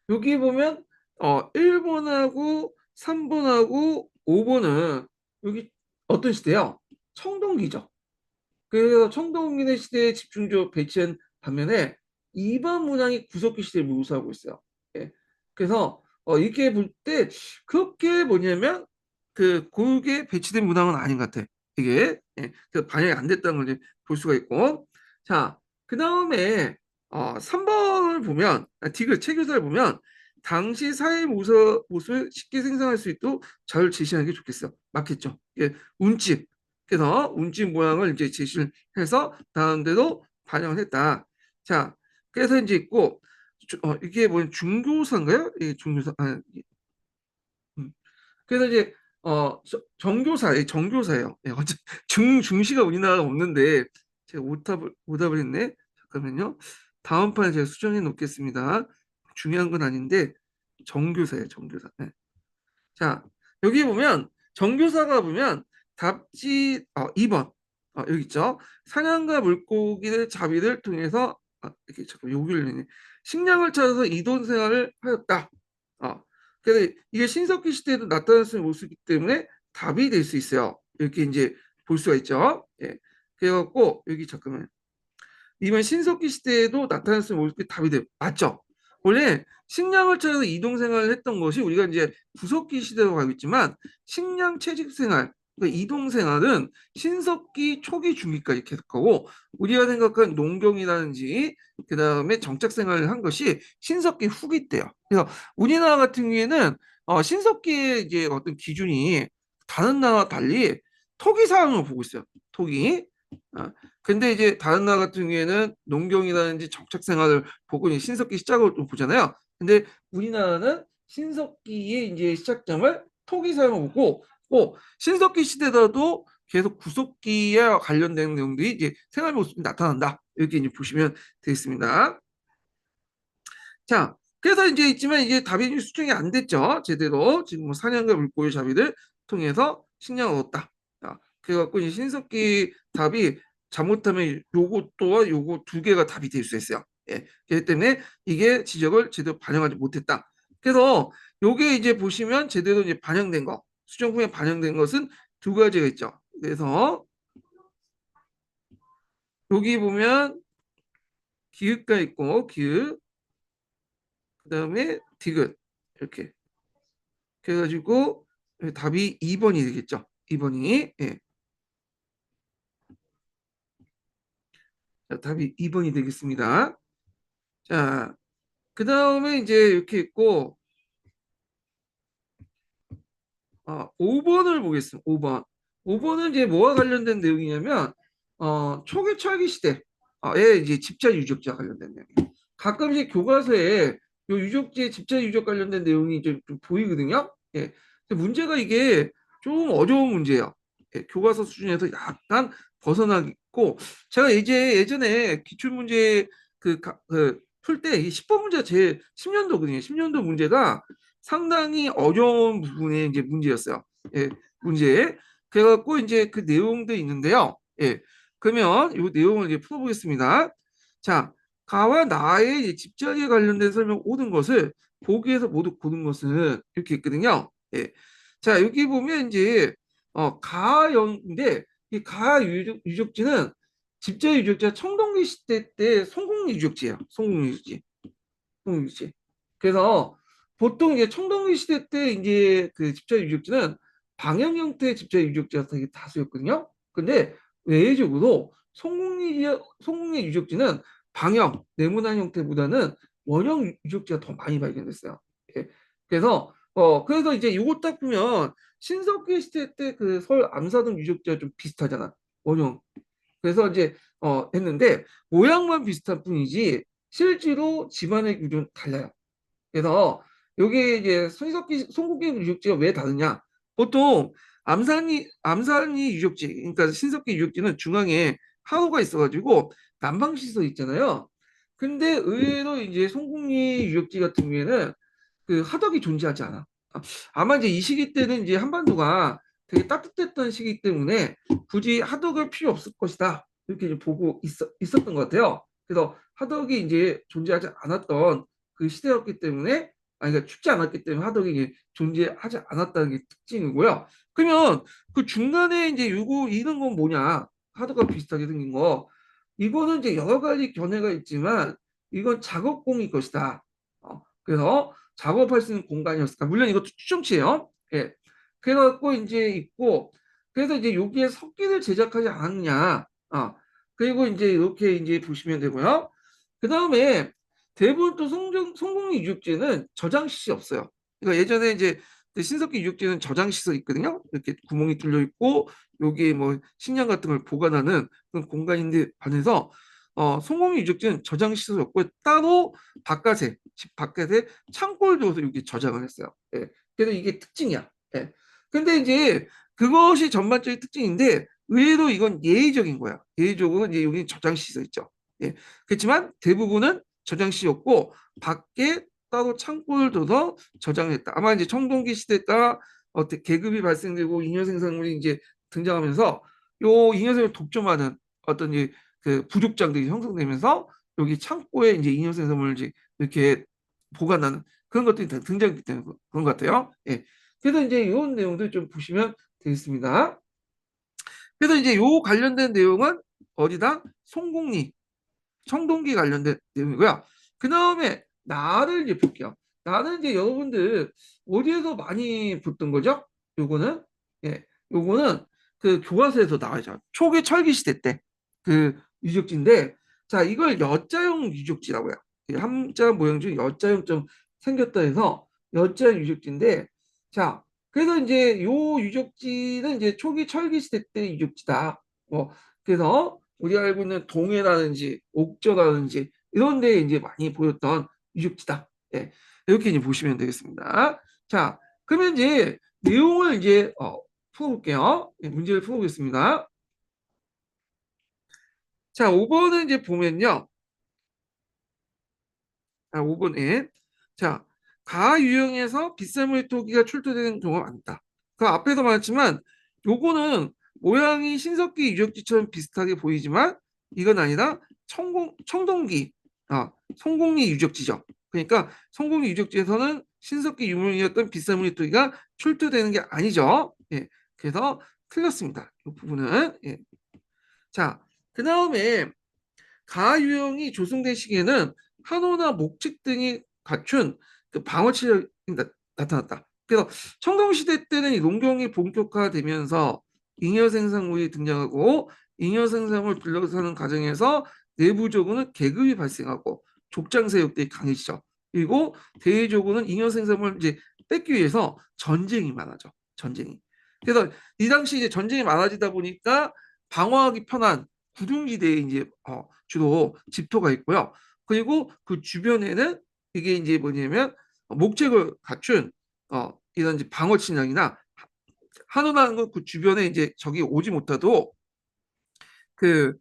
여기 보면 1번하고 3번하고 5번은 여기 어떤 시대요? 청동기죠. 그래서 청동기의 시대에 집중적으로 배치한 반면에 2번 문항이 구석기 시대를 묘사하고 있어요. 예. 그래서 이렇게 볼 때 그렇게 뭐냐면 그 고르게 배치된 문항은 아닌 것 같아. 이게 그 반영이 안 됐다는 걸 이제 볼 수가 있고 자, 그 다음에 3번을 보면 디귿 체교사를 보면 당시 사회 모습을 쉽게 생성할 수 있도록 잘 제시하는 게 좋겠어. 맞겠죠? 예, 운집 그래서 운집 모양을 이제 제시를 해서 다음대로 반영을 했다. 자, 그래서 이제 있고 이게 뭐냐 중교사인가요? 예, 중교사. 음. 그래서 이제 정교사, 예, 정교사예요. 예, 중시가 우리나라가 없는데 제가 오답을 했네. 잠깐만요. 다음 판에 제가 수정해 놓겠습니다. 중요한 건 아닌데 정교사예요, 정교사. 네. 자, 여기 보면 정교사가 보면 답지 2번 여기 있죠. 사냥과 물고기를 잡이를 통해서 이렇게 잠깐 여기를 내네. 식량을 찾아서 이동 생활을 하였다. 그래서 이게 신석기 시대에도 나타날 수 있는 모습이기 때문에 답이 될 수 있어요. 이렇게 이제 볼 수가 있죠. 예. 그래갖고 여기 잠깐만 이번 신석기 시대에도 나타날 수 있는 모습이 답이 돼 맞죠? 원래 식량을 찾아서 이동 생활을 했던 것이 우리가 이제 구석기 시대로 알고 있지만 식량 채집 생활, 그러니까 이동 생활은 신석기 초기 중기까지 계속하고 우리가 생각한 농경이라든지 그 다음에 정착 생활을 한 것이 신석기 후기 때요. 그래서 우리나라 같은 경우에는 신석기의 이제 어떤 기준이 다른 나라와 달리 토기 사항을 보고 있어요. 토기. 어, 근데 이제 다른 나라 같은 경우에는 농경이라든지 정착 생활을 보고 이제 신석기 시작을 또 보잖아요. 근데 우리나라는 신석기의 이제 시작점을 토기사용을 보고 신석기 시대라도 계속 구석기와 관련된 내용들이 이제 생활 모습이 나타난다. 이렇게 이제 보시면 되겠습니다. 자, 그래서 이제 있지만 이게 답이 수정이 안 됐죠. 제대로 지금 뭐 사냥과 물고기 잡이를 통해서 식량을 얻었다. 자, 그래갖고 이제 신석기 답이 잘못하면 요것도와 요거 두 개가 답이 될 수 있어요. 예. 그렇기 때문에 이게 지적을 제대로 반영하지 못했다. 그래서 요게 이제 보시면 제대로 이제 반영된 거, 수정품에 반영된 것은 두 가지가 있죠. 그래서 여기 보면 기읍가 있고 기읍, 그다음에 디귿 이렇게 그래가지고 답이 2번이 되겠죠. 2번이 예. 자, 답이 2번이 되겠습니다. 자, 그 다음에 이제 이렇게 있고 5번을 보겠습니다. 5번. 5번은 이제 뭐와 관련된 내용이냐면 초기 철기 시대에 이제 집자 유적지와 관련된 내용. 가끔씩 교과서에 요 유적지의 집자 유적 관련된 내용이 좀 보이거든요. 예. 근데 문제가 이게 좀 어려운 문제예요. 예, 교과서 수준에서 약간 벗어나고 제가 이제 예전에 기출 문제 풀 때 10번 문제가 제 10년도거든요. 10년도 문제가 상당히 어려운 부분의 이제 문제였어요. 예, 문제. 그래갖고 이제 그 내용도 있는데요. 예, 그러면 이 내용을 이제 풀어보겠습니다. 자, 가와 나의 집자리에 관련된 설명 모든 것을 보기에서 모두 고른 것은 이렇게 있거든요. 예. 자, 여기 보면 이제 가인데 이 가 유적지는 집자 유적지가 청동기 시대 때 송곡리 유적지예요. 송곡리 유적지. 송곡리. 그래서 보통 이제 청동기 시대 때 이제 그 집자 유적지는 방형 형태의 집자 유적지가 되게 다수였거든요. 근데 외적으로 송곡리 유적지는 방형, 네모난 형태보다는 원형 유적지가 더 많이 발견됐어요. 예. 그래서 이제 이거 딱 보면 신석기 시대 때 그 서울 암사동 유적지가 좀 비슷하잖아. 원형. 그래서 이제 했는데 모양만 비슷할 뿐이지 실제로 집안의 구조는 달라요. 그래서 여기 이제 송국기 유적지가 왜 다르냐? 보통 암산이 유적지, 그러니까 신석기 유적지는 중앙에 하우가 있어가지고 난방 시설 있잖아요. 근데 의외로 이제 송국리 유적지 같은 경우에는 그 하덕이 존재하지 않아. 아마 이제 이 시기 때는 이제 한반도가 되게 따뜻했던 시기 때문에 굳이 하덕을 필요 없을 것이다. 이렇게 이제 보고 있었던 것 같아요. 그래서 하덕이 이제 존재하지 않았던 그 시대였기 때문에, 그러니까 춥지 않았기 때문에 하덕이 이제 존재하지 않았다는 게 특징이고요. 그러면 그 중간에 이제 이런 건 뭐냐? 하덕과 비슷하게 생긴 거. 이거는 이제 여러 가지 견해가 있지만 이건 작업공일 것이다. 그래서 작업할 수 있는 공간이었을까? 물론 이것도 추정치예요. 예. 그래갖고 이제 있고, 그래서 이제 여기에 석기를 제작하지 않았냐. 그리고 이제 이렇게 이제 보시면 되고요. 그 다음에 대부분 또 성공리 유적지는 저장시설이 없어요. 그러니까 예전에 이제 그 신석기 유적지는 저장시설이 있거든요. 이렇게 구멍이 뚫려 있고 여기에 뭐 식량 같은 걸 보관하는 그런 공간인데 반해서 성공리 유적지는 저장시설이 없고 따로 집 바깥에 창고를 두어서 여기 저장을 했어요. 예. 그래서 이게 특징이야. 예. 근데 이제 그것이 전반적인 특징인데 의외로 이건 예의적인 거야. 예의적으로 이제 여기 저장시설 있죠. 예. 그렇지만 대부분은 저장시였고 밖에 따로 창고를 둬서 저장했다. 아마 이제 청동기 시대 따라 어떻게 계급이 발생되고 잉여 생산물이 이제 등장하면서 요 잉여 생산을 독점하는 어떤 이제 그 부족장들이 형성되면서 여기 창고에 이제 잉여 생산물을 이제 이렇게 보관하는 그런 것들이 등장했기 때문에 그런 것 같아요. 예. 그래서 이제 이런 내용들 좀 보시면 되겠습니다. 그래서 이제 요 관련된 내용은 어디다? 송곡리, 청동기 관련된 내용이고요. 그 다음에 나를 이제 볼게요. 나는 이제 여러분들 어디에서 많이 붙던 거죠? 요거는 예, 요거는 그 교과서에서 나와있죠. 초기 철기 시대 때 그 유적지인데, 자 이걸 여자형 유적지라고 해요. 한자 모양 중에 여자형 좀 생겼다 해서 여자형 유적지인데, 자 그래서 이제 요 유적지는 이제 초기 철기 시대 때 유적지다. 그래서 우리가 알고 있는 동해라든지 옥저라든지 이런 데에 이제 많이 보였던 유적지다. 예, 이렇게 이제 보시면 되겠습니다. 자, 그러면 이제 내용을 이제 풀어볼게요. 예, 문제를 풀어보겠습니다. 자, 5번은 이제 보면요. 5번에 자, 가 유형에서 빗물토기가 출토되는 경우가 많다. 그 앞에도 말했지만 요거는 모양이 신석기 유적지처럼 비슷하게 보이지만 이건 아니라 청동기, 성공리 유적지죠. 그러니까 성공리 유적지에서는 신석기 유물이었던 비싼 무늬토기가 출토되는 게 아니죠. 예, 그래서 틀렸습니다. 이 부분은. 예. 자, 그 다음에 가유형이 조성된 시기에는 한호나 목책 등이 갖춘 그 방어 체력이 나타났다. 그래서 청동시대 때는 이 농경이 본격화되면서 잉여 생산물이 등장하고 잉여 생산물 둘러사는 과정에서 내부적으로는 계급이 발생하고 족장 세력들이 강해지죠. 그리고 대외적으로는 잉여 생산물 이제 뺏기 위해서 전쟁이 많아져. 전쟁이. 그래서 이 당시 이제 전쟁이 많아지다 보니까 방어하기 편한 구둥지대에 이제 주로 집터가 있고요. 그리고 그 주변에는 이게 이제 뭐냐면 목책을 갖춘 이런 이제 방어 침략이나 한원하는 그 주변에 이제 적이 오지 못하도록 그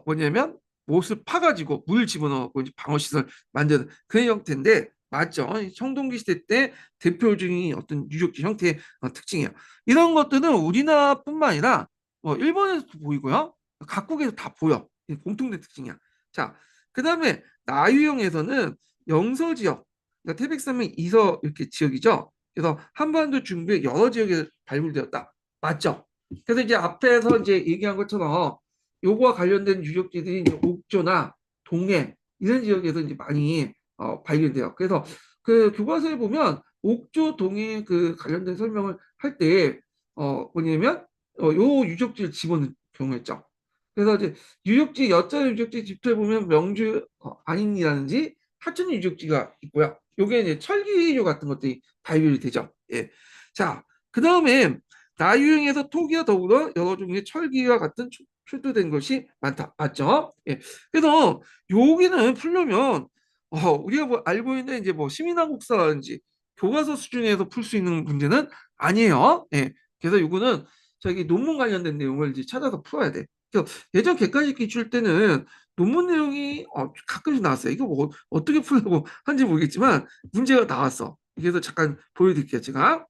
뭐냐면 못을 파가지고 물 집어넣고 이제 방어 시설 만드는 그런 형태인데 맞죠? 청동기 시대 때 대표적인 어떤 유적지 형태의 특징이에요. 이런 것들은 우리나라뿐만 아니라 일본에서도 보이고요. 각국에서 다 보여. 공통된 특징이야. 자, 그다음에 나유형에서는 영서 지역, 그러니까 태백산맥 이서 이렇게 지역이죠. 그래서 한반도 중부의 여러 지역에 발굴되었다. 맞죠? 그래서 이제 앞에서 이제 얘기한 것처럼 요거와 관련된 유적지들이 이제 옥조나 동해 이런 지역에서 이제 많이 발견돼요. 그래서 그 교과서에 보면 옥조 동해 그 관련된 설명을 할 때 뭐냐면 요 유적지를 집어넣은 경우가 있죠. 그래서 이제 유적지 여자 유적지 집도에 보면 명주 안인이라든지 하천 유적지가 있고요. 요게 이제 철기류 같은 것들이 발견이 되죠. 예. 자, 그 다음에 나유형에서 토기와 더불어 여러 종류의 철기와 같은 출토된 것이 많다. 맞죠? 예. 그래서 여기는 풀려면 우리가 뭐 알고 있는 이제 뭐 시민한국사라든지 교과서 수준에서 풀 수 있는 문제는 아니에요. 예. 그래서 이거는 저기 논문 관련된 내용을 이제 찾아서 풀어야 돼. 그래서 예전 객관식 기출 때는 논문 내용이 가끔씩 나왔어요. 이거 뭐 어떻게 풀려고 한지 모르겠지만 문제가 나왔어. 그래서 잠깐 보여드릴게요. 제가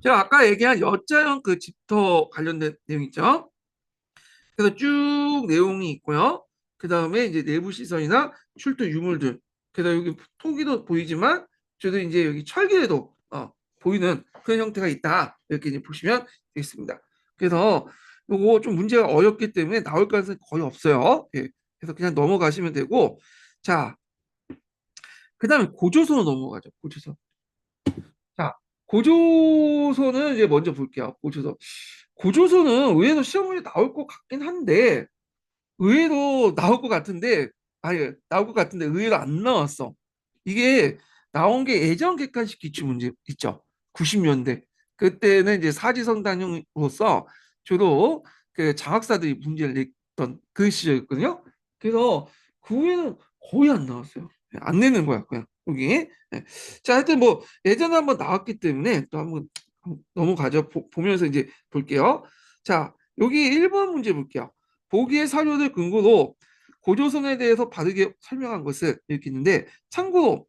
아까 얘기한 여자형 그 집터 관련된 내용 있죠. 그래서 쭉 내용이 있고요. 그 다음에 이제 내부 시설이나 출토 유물들. 그래서 여기 토기도 보이지만 저도 이제 여기 철기에도 보이는 그런 형태가 있다. 이렇게 이제 보시면 되겠습니다. 그래서 요거 좀 문제가 어렵기 때문에 나올 가능성이 거의 없어요. 예. 그래서 그냥 넘어가시면 되고, 자, 그 다음에 고조선으로 넘어가죠. 고조선. 자, 고조선은 이제 먼저 볼게요. 고조선. 고조선은 의외로 시험 문제 나올 것 같긴 한데 의외로 나올 것 같은데 아니 나올 것 같은데 의외로 안 나왔어. 이게 나온 게 예전 객관식 기출 문제 있죠. 90년대 그때는 이제 사지선다형으로서 주로 그 장학사들이 문제를 냈던 그 시절이었거든요. 그래서 그 후에는 거의 안 나왔어요. 안 내는 거야 그냥 여기. 네. 자, 하여튼 뭐 예전에 한번 나왔기 때문에 또 한번 넘어가죠. 보면서 이제 볼게요. 자, 여기 1번 문제 볼게요. 보기의 사료를 근거로 고조선에 대해서 바르게 설명한 것을 이렇게 있는데 참고로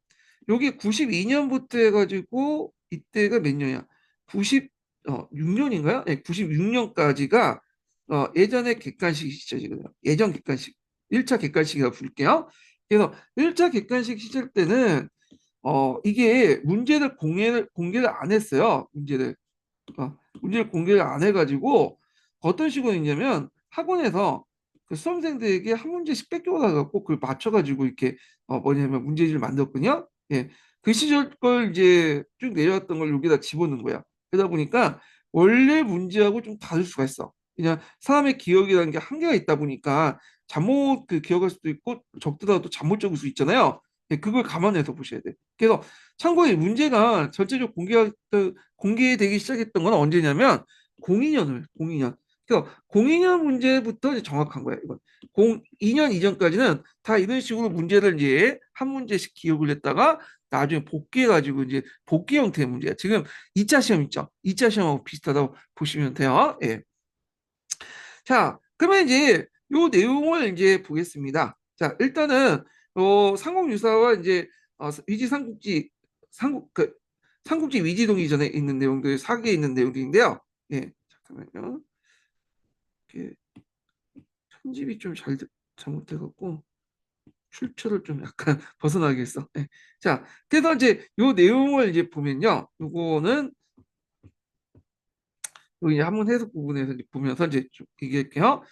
여기 92년부터 해가지고 이때가 몇 년이야? 96년인가요? 네, 96년까지가 예전의 객관식 시절이거든요. 예전 객관식. 1차 객관식이라고 부를게요. 그래서 1차 객관식 시절 때는 이게 문제를 공개를 안 했어요. 문제를 공개를 안 해가지고 어떤 식으로 했냐면 학원에서 그 수험생들에게 한 문제씩 뺏겨와갖고 그걸 맞춰가지고 이렇게 뭐냐면 문제지를 만들었거든요. 예, 그 시절 걸 이제 쭉 내려왔던 걸 여기다 집어넣은 거야. 그러다 보니까 원래 문제하고 좀 다를 수가 있어. 그냥 사람의 기억이라는 게 한계가 있다 보니까 잘못 그 기억할 수도 있고 적더라도 잘못 적을 수 있잖아요. 예, 그걸 감안해서 보셔야 돼. 그래서 참고로 이 문제가 전체적으로 공개되기 시작했던 건 언제냐면 02년. 그래서 02년 문제부터 이제 정확한 거예요. 이건 02년 이전까지는 다 이런 식으로 문제를 이제 한 문제씩 기억을 했다가 나중에 복귀해가지고 이제 복귀 형태의 문제야. 지금 2차 시험 있죠. 2차 시험하고 비슷하다고 보시면 돼요. 예. 자, 그러면 이제 요 내용을 이제 보겠습니다. 자, 일단은 상공유사와 이제 위지 삼국지 삼국 그 삼국지 위지동 이전에 있는 내용들, 사기에 있는 내용들인데요. 예, 잠깐만요. 이게 편집이 좀 잘못돼갖고 출처를 좀 약간 벗어나게 했어. 예. 자, 그래서 이제 요 내용을 이제 보면요. 요거는 여기 이제 한문 해석 부분에서 이제 보면서 이제 좀 얘기할게요.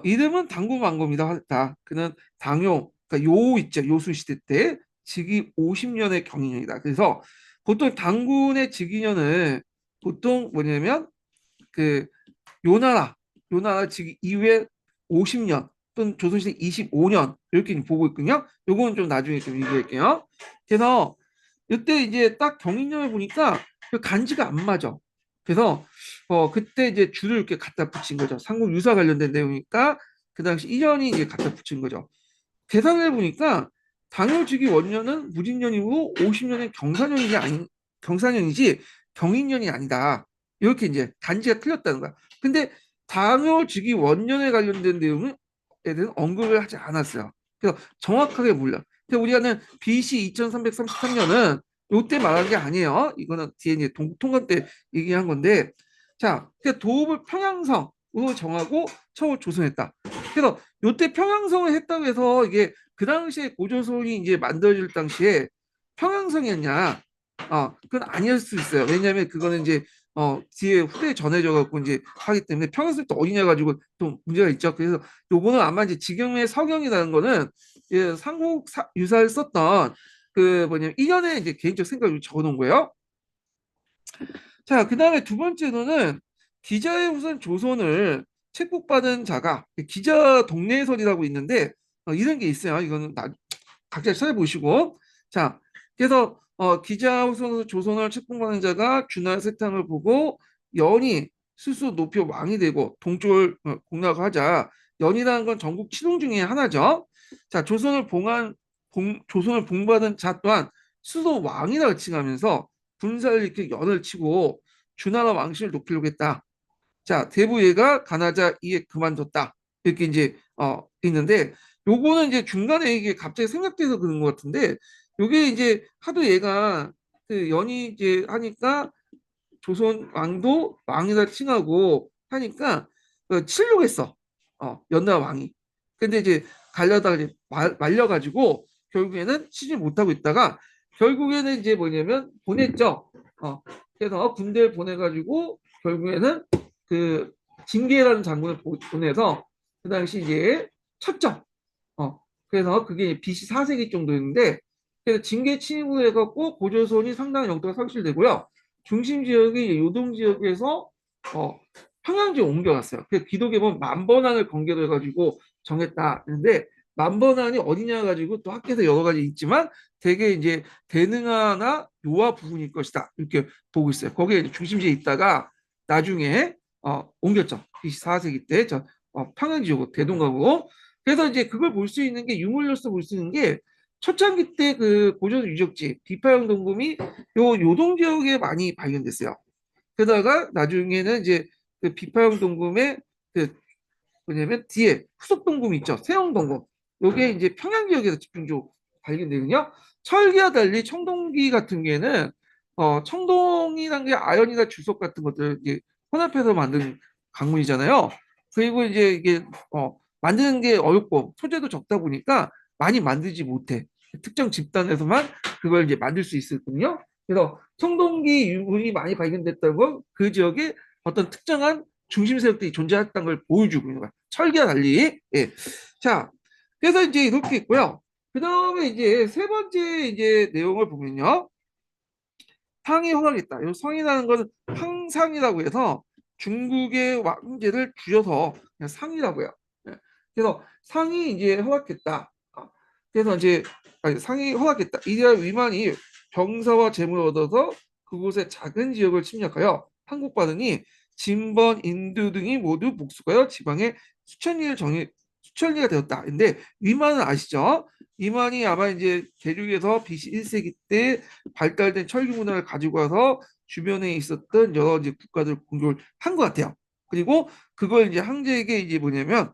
이름은 당구만고입니다. 했다. 그는 당요, 그러니까 요 있죠. 요술 시대 때 즉위 50년의 경인년이다. 그래서 보통 당군의 즉위년을 보통 뭐냐면 그 요 나라 즉위 이후에 50년 또는 조선시대 25년 이렇게 보고 있거든요. 요거는 좀 나중에 좀 얘기할게요. 그래서 이때 이제 딱 경인년을 보니까 그 간지가 안 맞아. 그래서 그때 이제 줄을 이렇게 갖다 붙인 거죠. 삼국 유사 관련된 내용이니까 그 당시 이년이 이제 갖다 붙인 거죠. 계산을 해보니까 당효직이 원년은 무진년이고 50년은 경사년이지 경인년이 아니다. 이렇게 이제 간지가 틀렸다는 거야. 근데 당효직이 원년에 관련된 내용은 애들은 언급을 하지 않았어요. 그래서 정확하게 몰라. 근데 우리가는 BC 2333년은 요때 말하는 게 아니에요. 이거는 뒤에 이제 동통관 때 얘기한 건데, 자, 그러니까 도읍을 평양성으로 정하고 처우 조성했다. 그래서 요때 평양성을 했다고 해서 이게 그 당시에 고조선이 이제 만들어질 당시에 평양성이었냐? 그건 아니었을 수 있어요. 왜냐하면 그거는 이제 뒤에 후대에 전해져 갖고 이제 하기 때문에 평양성이 또 어디냐 가지고 또 문제가 있죠. 그래서 요거는 아마 이제 지금의 서경이라는 거는 예, 삼국 유사를 썼던 그 뭐냐면 이년에 이제 개인적 생각을 적어놓은 거예요. 자, 그 다음에 두 번째로는 기자의 우선 조선을 책복받은 자가 기자 동네설이라고 있는데 이런 게 있어요. 이거는 각자 찾아보시고. 자, 그래서 기자 우선 조선을 책봉받은 자가 준하 세탕을 보고 연이 스스로 높여 왕이 되고 동쪽을 공략하자. 연이라는 건 전국 칠홍 중에 하나죠. 자, 조선을 봉받은 자 또한 스스로 왕이라고 칭하면서 군사를 이렇게 연을 치고 주나라 왕실을 높이려고 했다. 자, 대부예가 가나자 이에 그만뒀다. 이렇게 이제 있는데 요거는 이제 중간에 이게 갑자기 생각돼서 그런 것 같은데 요게 이제 하도 얘가 그 연이 이제 하니까 조선 왕도 왕이라 칭하고 하니까 치려고 했어. 연나라 왕이. 근데 이제 가려다가 이제 말려가지고 결국에는 치지 못하고 있다가 결국에는 이제 뭐냐면 보냈죠. 그래서 군대를 보내가지고 결국에는 그 징계라는 장군을 보내서 그 당시 이제 쳤죠. 그래서 그게 BC 4세기 정도였는데 그래서 징계 침입해갖고 고조선이 상당한 영토가 상실되고요. 중심 지역이 요동 지역에서 어, 평양지에 옮겨갔어요. 그래서 기록에 보면 만번한을 건계로 해가지고 정했다. 근데 만번한이 어디냐 가지고 또 학계에서 여러 가지 있지만 대개 이제 대능하나 요하 부분일 것이다. 이렇게 보고 있어요. 거기에 이제 중심지에 있다가 나중에 옮겼죠. BC 4세기 때 평양 지역으로 대동강으로. 그래서 이제 그걸 볼 수 있는 게 유물로서 볼 수 있는 게 초창기 때 그 고전 유적지 비파형 동굴이 요 요동 지역에 많이 발견됐어요. 그러다가 나중에는 이제 그 비파형 동굴의 그 뭐냐면 뒤에 후속 동굴 있죠. 세형 동굴. 요게 이제 평양 지역에서 집중적으로 발견되거든요. 철기와 달리 청동기 같은 경우에는 청동이란 게 아연이나 주석 같은 것들 이제 혼합해서 만든 강물이잖아요. 그리고 이제 이게 만드는 게 어렵고 소재도 적다 보니까 많이 만들지 못해. 특정 집단에서만 그걸 이제 만들 수 있었거든요. 그래서 청동기 유물이 많이 발견됐다는 건 그 지역에 어떤 특정한 중심 세력들이 존재했다는 걸 보여주고 있는 거야. 철기와 달리. 예. 자, 그래서 이제 이렇게 있고요. 그 다음에 이제 세 번째 이제 내용을 보면요. 상이 허락했다. 이 성이라는 것은 황상이라고 해서 중국의 왕제를 줄여서 그냥 상이라고 해요. 예. 그래서 상이 이제 허락했다. 그래서 이제 상이 허락했다. 이리하 위만이 병사와 재물을 얻어서 그곳의 작은 지역을 침략하여 항복받으니 진번, 인도 등이 모두 복수하여 지방에 수천리가 되었다. 근데 위만은 아시죠? 위만이 아마 이제 대륙에서 BC 1세기 때 발달된 철기 문화를 가지고 와서 주변에 있었던 여러 이제 국가들 공격을 한 것 같아요. 그리고 그걸 이제 황제에게 이제 뭐냐면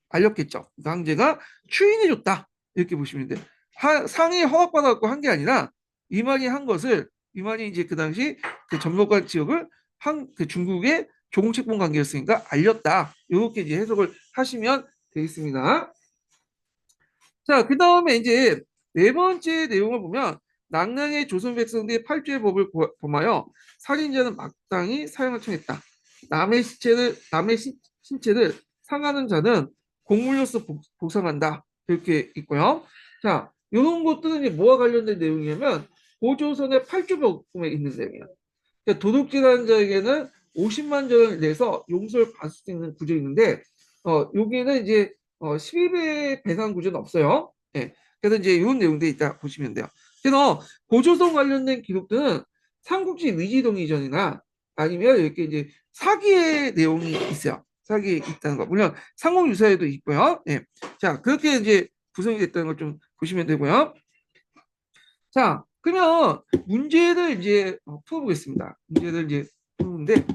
알렸겠죠. 그 황제가 추인해줬다. 이렇게 보시면 돼요. 상이 허락받았고 한 게 아니라 이만희 한 것을 위만이 이제 그 당시 그 점령관 지역을 그 중국의 조공채권 관계였으니까 알렸다. 이렇게 이제 해석을 하시면 되겠습니다. 자, 그 다음에 이제 네 번째 내용을 보면 낙랑의 조선 백성들이 팔주의 법을 범하여 살인자는 마땅히 사형을 청했다. 남의 신체를 상하는 자는 공물로서 보상한다. 이렇게 있고요. 자, 이런 것들은 이제 뭐와 관련된 내용이냐면 고조선의 팔주법에 있는 내용이에요. 그러니까 도둑질하는 자에게는 50만 전을 내서 용서를 받을 수 있는 구조 있는데 여기는 이제 12배 배상 구조는 없어요. 예. 그래서 이제 이런 내용들이 있다 보시면 돼요. 그래서 고조선 관련된 기록들은 삼국지 위지동의전이나 아니면 이렇게 이제 사기의 내용이 있어요. 사기 있다는 거. 물론 삼국유사에도 있고요. 예. 자, 그렇게 이제 구성이 됐다는 걸 좀 보시면 되고요. 자, 그러면 문제를 이제 풀어보겠습니다. 문제를 이제 푸는데,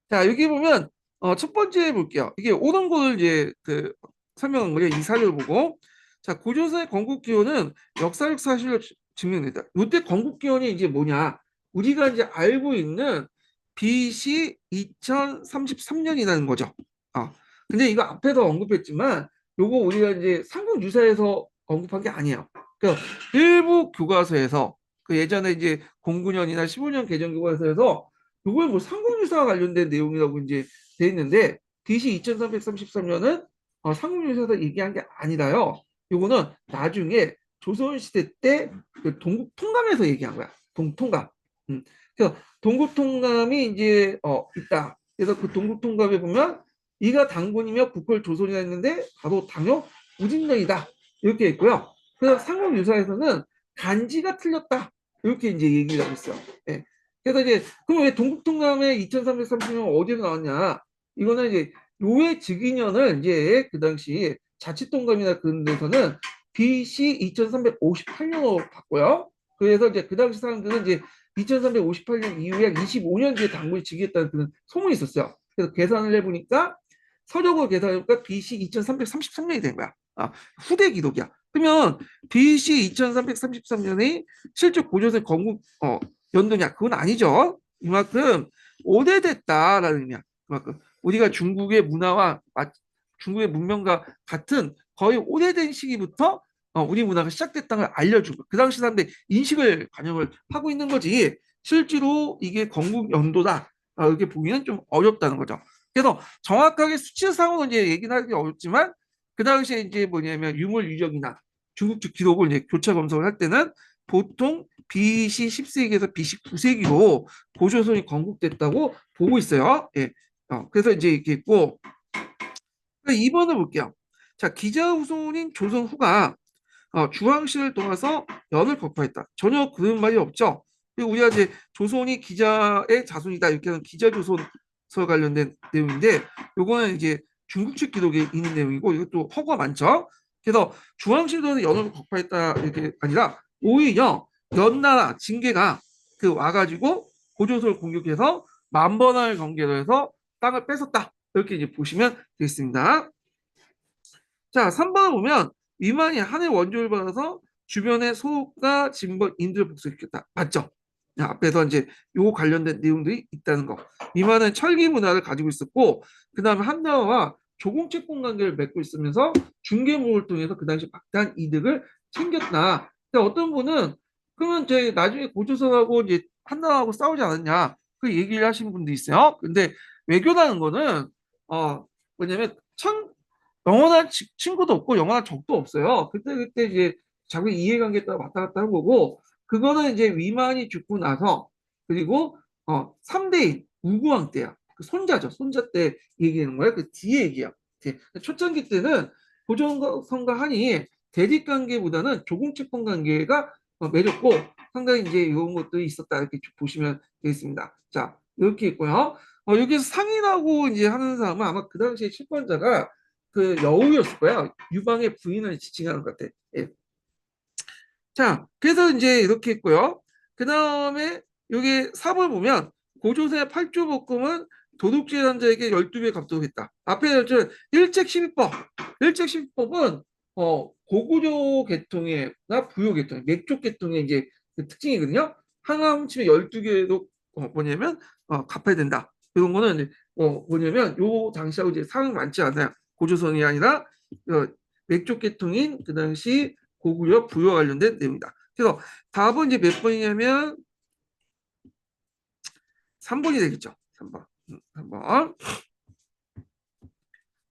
자, 여기 보면 첫 번째 볼게요. 이게 옳은 거를 이제 그 설명한 거예요. 이 사료를 보고. 자, 고조선의 건국기원은 역사적 사실로 증명된다. 이때 건국기원이 이제 뭐냐? 우리가 이제 알고 있는 BC 2033년이라는 거죠. 근데 이거 앞에서 언급했지만 요거 우리가 이제 삼국유사에서 언급한 게 아니에요. 그러니까 일부 교과서에서 그 예전에 이제 09년이나 15년 개정 교과서에서 요걸 뭐 삼국유사와 관련된 내용이라고 이제 돼 있는데 BC 2333년은 삼국유사에서 얘기한 게 아니라요. 요거는 나중에 조선시대 때그 동국 통감에서 얘기한 거야. 동통감. 그래서 동국 통감이 이제 있다. 그래서 그 동국 통감에 보면 이가 당군이며 국호를 조선이라 했는데 바로 당요 우진령이다. 이렇게 있고요. 그래서 삼국유사에서는 간지가 틀렸다. 이렇게 이제 얘기를 하고 있어요. 예. 그래서 이제 그럼 왜 동국통감에 2330년 어디서 나왔냐? 이거는 이제 요의 즉위년을 이제 그 당시 자치통감이나 그런 데서는 BC 2358년으로 봤고요. 그래서 이제 그 당시 사람들은 이제 2358년 이후에 약 25년 뒤에 당군이 즉위했다는 그런 소문이 있었어요. 그래서 계산을 해보니까 서적으로 계산해보니까 BC 2333년이 된 거야. 후대 기록이야. 그러면 BC 2333년이 실제 고조선 건국 연도냐? 그건 아니죠. 이만큼 오래됐다라는 의미야. 그만큼 우리가 중국의 문화와 중국의 문명과 같은 거의 오래된 시기부터 우리 문화가 시작됐다는 걸 알려주고 그 당시 사람들 인식을 반영을 하고 있는 거지 실제로 이게 건국 연도다 이렇게 보기는 좀 어렵다는 거죠. 그래서 정확하게 수치상으로 이제 얘기는 하기 어렵지만 그 당시에 이제 뭐냐면 유물 유적이나 중국 쪽 기록을 이제 교차 검색을 할 때는 보통 BC 10세기에서 BC 9세기로 고조선이 건국됐다고 보고 있어요. 예. 그래서 이제 이렇게 있고 2번을 볼게요. 자, 기자 후손인 조선 후가 주황씨를 도와서 연을 거부했다. 전혀 그런 말이 없죠. 그리고 우리가 이제 조선이 기자의 자손이다 이렇게 하는 기자조선서 관련된 내용인데 요거는 이제 중국 측 기록에 있는 내용이고 이것도 허구가 많죠. 그래서 주황씨를 도와서 연을 거부했다 이렇게 아니라 오히려 연나라 징계가 그 와가지고 고조선을 공격해서 만번을 경계로 해서 땅을 뺏었다. 이렇게 이제 보시면 되겠습니다. 자, 3번을 보면 위만이 한해 원조를 받아서 주변의 소가 진벌 인들을 복수시켰다. 맞죠? 앞에서 이제 요 관련된 내용들이 있다는 거. 위만은 철기 문화를 가지고 있었고 그 다음에 한나라와 조공채권 관계를 맺고 있으면서 중개모를 통해서 그 당시 막대한 이득을 챙겼다. 근데 어떤 분은 그러면 저희 나중에 고조선하고 이제 한나라하고 싸우지 않았냐 그 얘기를 하시는 분도 있어요. 근데 외교라는 거는 뭐냐면 영원한 친구도 없고 영원한 적도 없어요. 그때 이제 자기 이해관계에 따라 왔다 갔다 하는 거고 그거는 이제 위만이 죽고 나서 그리고 3대인 우구왕 때야. 그 손자죠. 손자 때 얘기하는 거예요. 그 뒤에 얘기야. 초창기 때는 고조선과 한이 대립관계보다는 조공채권 관계가 맺었고 상당히 이제 이런 것들이 있었다 이렇게 보시면 되겠습니다. 자 이렇게 있고요. 여기서 상인하고 이제 하는 사람은 아마 그 당시에 채권자가 그 여우였을 거야. 유방의 부인을 지칭하는 것 같아. 예. 자, 그래서 이제 이렇게 했고요. 그 다음에 여기 4번 보면 고조선의 팔조복금은 도둑질 한 자에게 12배 갚도록 했다. 앞에 일책 12법. 일책 12법은 고구려 계통이나 부요 계통, 맥족 계통의 이제 그 특징이거든요. 하나 훔치면 12개도 뭐냐면 갚아야 된다. 이런 거는 이제 뭐냐면 요 당시하고 이제 상황이 많지 않아요. 고조선이 아니라 맥족 계통인 그 당시 고구려 부요 관련된 내용이다. 그래서 답은 이제 몇 번이냐면 3번이 되겠죠. 3번. 3번.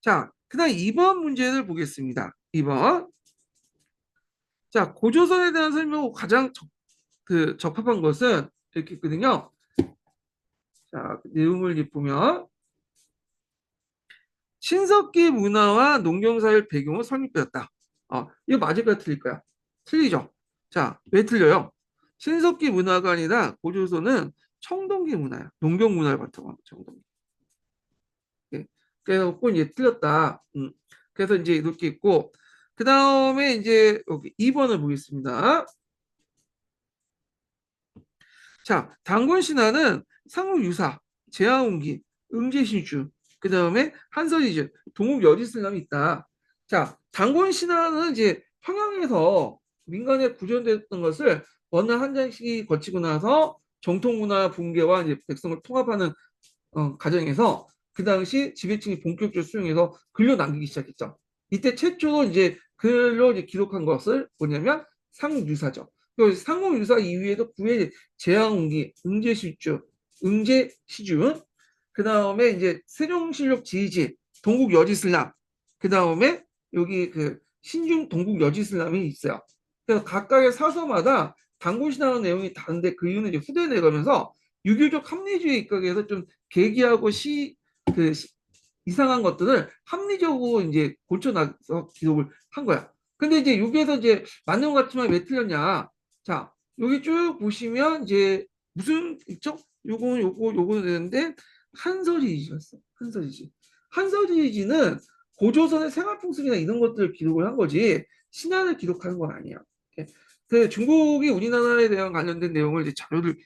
자, 그다음 2번 문제를 보겠습니다. 2번. 자, 고조선에 대한 설명 가장 적합한 것은 이렇게 있거든요. 자, 그 내용을 보면 신석기 문화와 농경사를 배경으로 설립되었다. 이거 맞을까요? 틀릴까요? 틀리죠. 자, 왜 틀려요? 신석기 문화가 아니라 고조선은 청동기 문화야. 농경 문화를 바탕으로 청동기. 예. 그래서 이제 틀렸다. 그래서 이제 이렇게 있고 그 다음에 이제 여기 2번을 보겠습니다. 자, 단군 신화는 상호유사, 제왕운기, 응제신주, 그 다음에 한서리즈, 동국여지슬람이 있다. 자, 단군 신화는 이제 평양에서 민간에 구현됐던 것을 어느 한 장씩이 거치고 나서 정통문화 붕괴와 이제 백성을 통합하는 과정에서 그 당시 지배층이 본격적으로 수용해서 글로 남기기 시작했죠. 이때 최초로 이제 글로 이제 기록한 것을 뭐냐면 상유사죠. 상호유사 이후에도 구의 제왕운기, 응제시주, 응제시주, 그 다음에 이제 세종실록 지휘지, 동국여지슬람, 그 다음에 여기 그 신중 동국여지슬람이 있어요. 그래서 각각의 사서마다 단군신하는 내용이 다른데 그 이유는 이제 후대에 내가면서 유교적 합리주의 입각에서 좀 계기하고 그 이상한 것들을 합리적으로 이제 고쳐나서 기록을 한 거야. 근데 이제 여기에서 이제 맞는 것 같지만 왜 틀렸냐? 자, 여기 쭉 보시면 이제 무슨 있죠? 요거 되는데 한서리지였어. 한서리지. 한서리지는 고조선의 생활풍습이나 이런 것들을 기록을 한 거지 신화를 기록한 건 아니야. 그 중국이 우리나라에 대한 관련된 내용을 이제 자료를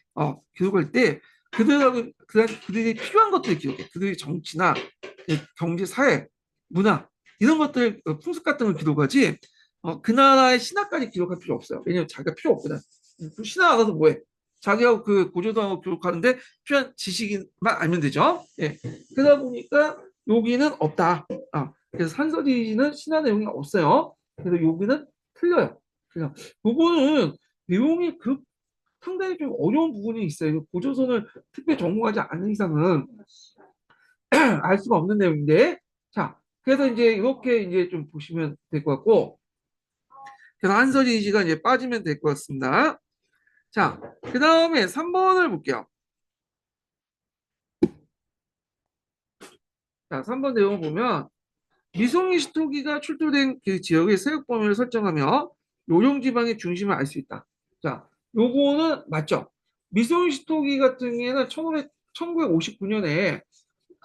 기록할 때 그들이 필요한 것들을 기록해. 그들의 정치나 경제, 사회, 문화 이런 것들 풍습 같은 걸 기록하지 그 나라의 신화까지 기록할 필요 없어요. 왜냐면 자기가 필요 없거든. 신화 알아서 뭐해? 자기하고 그 고조도하고 기록하는데 필요한 지식만 알면 되죠. 예. 그러다 보니까 여기는 없다. 그래서 산서지는 신화 내용이 없어요. 그래서 여기는 틀려요. 그냥 요거는 내용이 상당히 좀 어려운 부분이 있어요. 고조선을 특별히 전공하지 않는 이상은 알 수가 없는 내용인데, 자, 그래서 이제 이렇게 이제 좀 보시면 될 것 같고, 그래서 한서지지가 이제 빠지면 될 것 같습니다. 자, 그 다음에 3번을 볼게요. 자, 3번 내용을 보면, 미송이 시토기가 출토된 그 지역의 세력 범위를 설정하며 요령지방의 중심을 알 수 있다. 자, 요거는 맞죠? 미송이 시토기 같은 경우에는 1959년에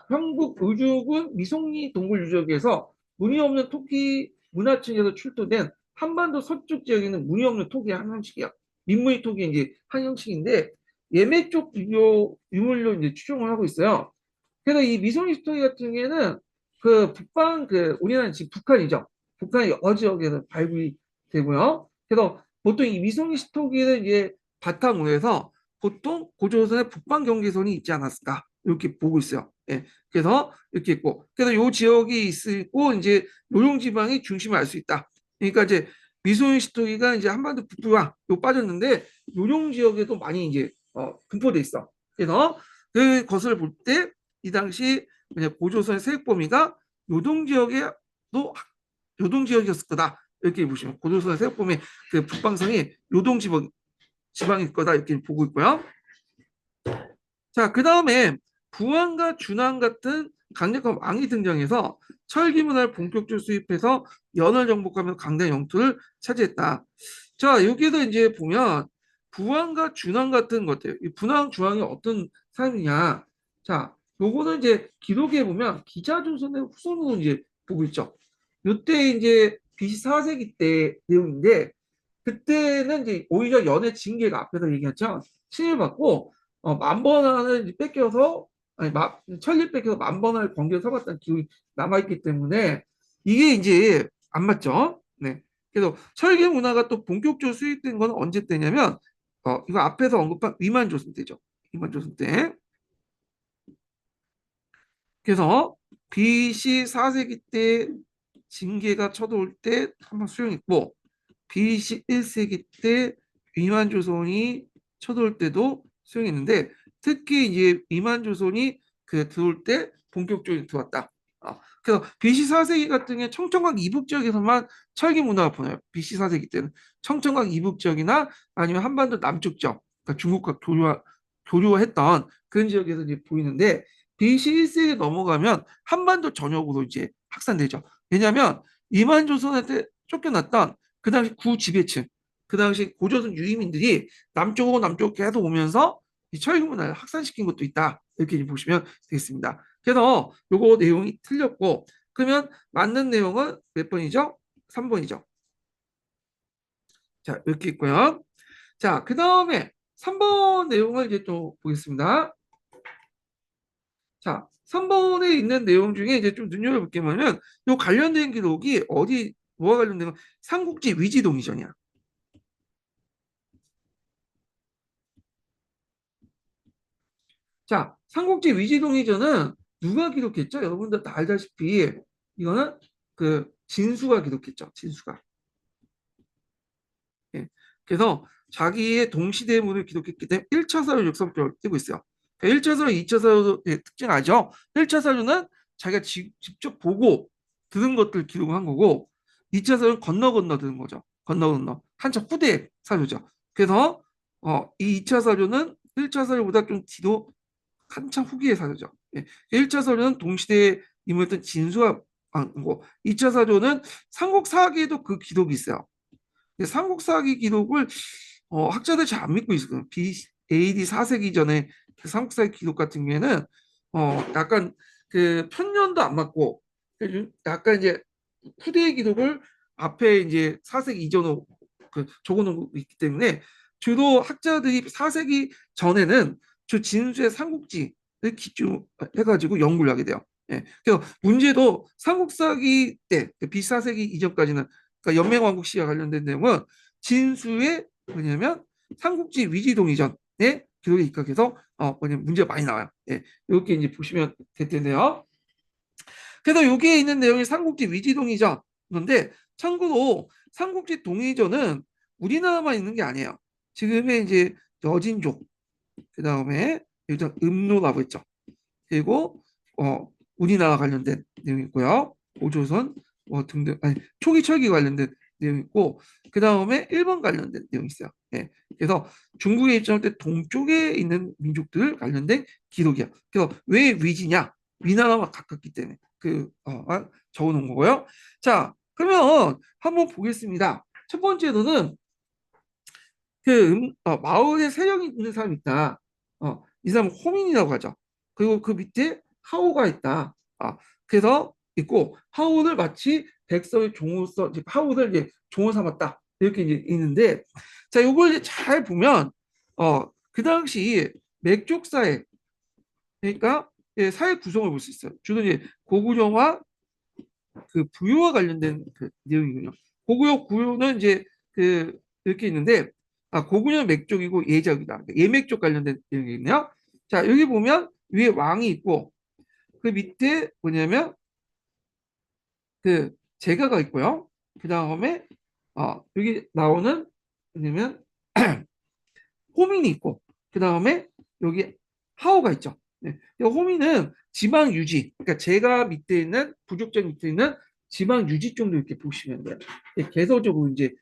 경북 의주군 미송리 동굴유적에서 무늬 없는 토끼 문화층에서 출토된 한반도 서쪽 지역에 있는 무늬 없는 토끼의 한 형식이야. 민무늬 토끼 이제 한 형식인데 예매 쪽 유물로 이제 추정을 하고 있어요. 그래서 이 미송리 스토리 같은 경우에는 그 북방 우리나라는 지금 북한이죠. 북한의 여러 지역에서 발굴이 되고요. 그래서 보통 이 미송리 스토리를 이제 바탕으로 해서 보통 고조선의 북방 경계선이 있지 않았을까 이렇게 보고 있어요. 예. 그래서 이렇게 있고 그래서 요 지역이 있고 이제 요령 지방이 중심을 알 수 있다. 그러니까 이제 미송리 스토리가 이제 한반도 북부가 요 빠졌는데 요령 지역에도 많이 이제 분포돼 있어. 그래서 그것을 볼때 이 당시 고조선의 세력 범위가 요동 지역에도 요동 지역이었을 거다 이렇게 보시면 고조선의 세력 범위 그 북방성이 요동 지방일 거다 이렇게 보고 있고요. 자, 그 다음에 부안과 준안 같은 강력한 왕이 등장해서 철기 문화를 본격적으로 수입해서 연을 정복하면서 강대 영토를 차지했다. 자, 여기에도 이제 보면 부안과 준안 같은 것들, 이 분왕 주왕이 어떤 사람이냐. 자, 요거는 이제 기록에 보면 기자조선의 후손으로 이제 보고 있죠. 요때 이제 BC 4세기 때 내용인데 그때는 이제 오히려 연의 징계가 앞에서 얘기했죠. 신을 받고 만번화를 뺏겨서 아니 천리 뺏겨서 만번화를 번개를 서봤다는 기록이 남아있기 때문에 이게 이제 안 맞죠. 네. 그래서 설계 문화가 또 본격적으로 수립된 건 언제 때냐면 이거 앞에서 언급한 위만 조선 때죠. 위만 조선 때. 그래서 BC 4세기 때 징계가 쳐들어올 때 한번 수용했고 BC 1세기 때 위만 조선이 쳐들어올 때도 수용했는데 특히 이제 위만 조선이 그 들어올 때 본격적으로 들어왔다. 그래서 BC 4세기 같은 경우 청천각 이북 지역에서만 철기 문화가 보여요. BC 4세기 때는 청천각 이북 지역이나 아니면 한반도 남쪽 지역, 그러니까 중국과 교류했던 그런 지역에서 이제 보이는데 BC 1세기 넘어가면 한반도 전역으로 이제 확산되죠. 왜냐하면 이만 조선한테 쫓겨났던 그 당시 구지배층, 그 당시 고조선 유이민들이 남쪽으로 계속 오면서 이 철기 문화를 확산시킨 것도 있다. 이렇게 보시면 되겠습니다. 그래서 요거 내용이 틀렸고 그러면 맞는 내용은 몇 번이죠? 3번이죠. 자, 이렇게 있고요. 자, 그 다음에 3번 내용을 이제 또 보겠습니다. 자, 3번에 있는 내용 중에 이제 좀 눈여겨볼 게 뭐냐면 요 관련된 기록이 어디 뭐가 관련된 건 삼국지 위지동이전이야. 자, 삼국지 위지동이전은 누가 기록했죠? 여러분들 다 알다시피 이거는 그 진수가 기록했죠. 진수가. 예. 그래서 자기의 동시대문을 기록했기 때문에 1차 사료 역사부터 띄고 있어요. 1차 사료, 2차 사료의 특징 아죠? 1차 사료는 자기가 직접 보고 들은 것들 기록한 거고 2차 사료는 건너 들은 거죠. 건너 한참 후대 사료죠. 그래서 이 2차 사료는 1차 사료보다 좀 뒤로 한참 후기의 사료죠. 예. 1차 사료는 동시대에 인물했던 진수가 거 2차 사료는 삼국사기에도 그 기록이 있어요. 삼국사기 기록을 학자들 잘 안 믿고 있어요. AD 4세기 전에 그 삼국사기 기록 같은 경우에는 약간 그 편년도 안 맞고 약간 이제 후대의 기록을 앞에 이제 4세기 이전으로 그 적어놓고 있기 때문에 주로 학자들이 4세기 전에는 주 진수의 삼국지를 기준 해가지고 연구를 하게 돼요. 예. 그래서 문제도 삼국사기 때 BC 4세기 이전까지는 그러니까 연맹왕국 시와 관련된 내용은 진수의 뭐냐면 삼국지 위지동이전에 기록에 입각해서 뭐냐면 문제가 많이 나와요. 예, 이렇게 이제 보시면 될 텐데요. 그래서 여기에 있는 내용이 삼국지 위지동이전 그런데 참고로 삼국지 동이전은 우리나라만 있는 게 아니에요. 지금의 이제 여진족 그 다음에 일단 음노라고 했죠. 그리고 우리나라 관련된 내용이 있고요. 오조선 등등 아니 초기 철기 관련된 내용이 있고 그 다음에 일본 관련된 내용이 있어요. 예. 그래서 중국에 입장할 때 동쪽에 있는 민족들 관련된 기록이야. 그래서 왜 위지냐? 위나라와 가깝기 때문에 적어놓은 거고요. 자, 그러면 한번 보겠습니다. 첫 번째로는 마을에 세력이 있는 사람이 있다. 이 사람은 호민이라고 하죠. 그리고 그 밑에 하오가 있다. 그래서 있고 하오를 마치 백성의 종으로서 이제 하오를 이제 종을 삼았다. 이렇게 이제 있는데 자, 이걸 이제 잘 보면 그 당시 맥족 사회 그러니까 사회 구성을 볼 수 있어요. 주로 이제 고구려와 그 부유와 관련된 그 내용이군요. 고구려 구유는 이제 그 이렇게 있는데 고구려 맥족이고 예적이다. 그러니까 예맥족 관련된 내용이 있네요. 자, 여기 보면 위에 왕이 있고 그 밑에 뭐냐면 그 제가가 있고요. 그 다음에 여기 나오는 뭐냐면 호민이 있고 그 다음에 여기 하오가 있죠. 네. 호민은 지방 유지, 그러니까 제가 밑에 있는 부족장 밑에 있는 지방 유지 정도 이렇게 보시면 돼요. 계속적으로 이제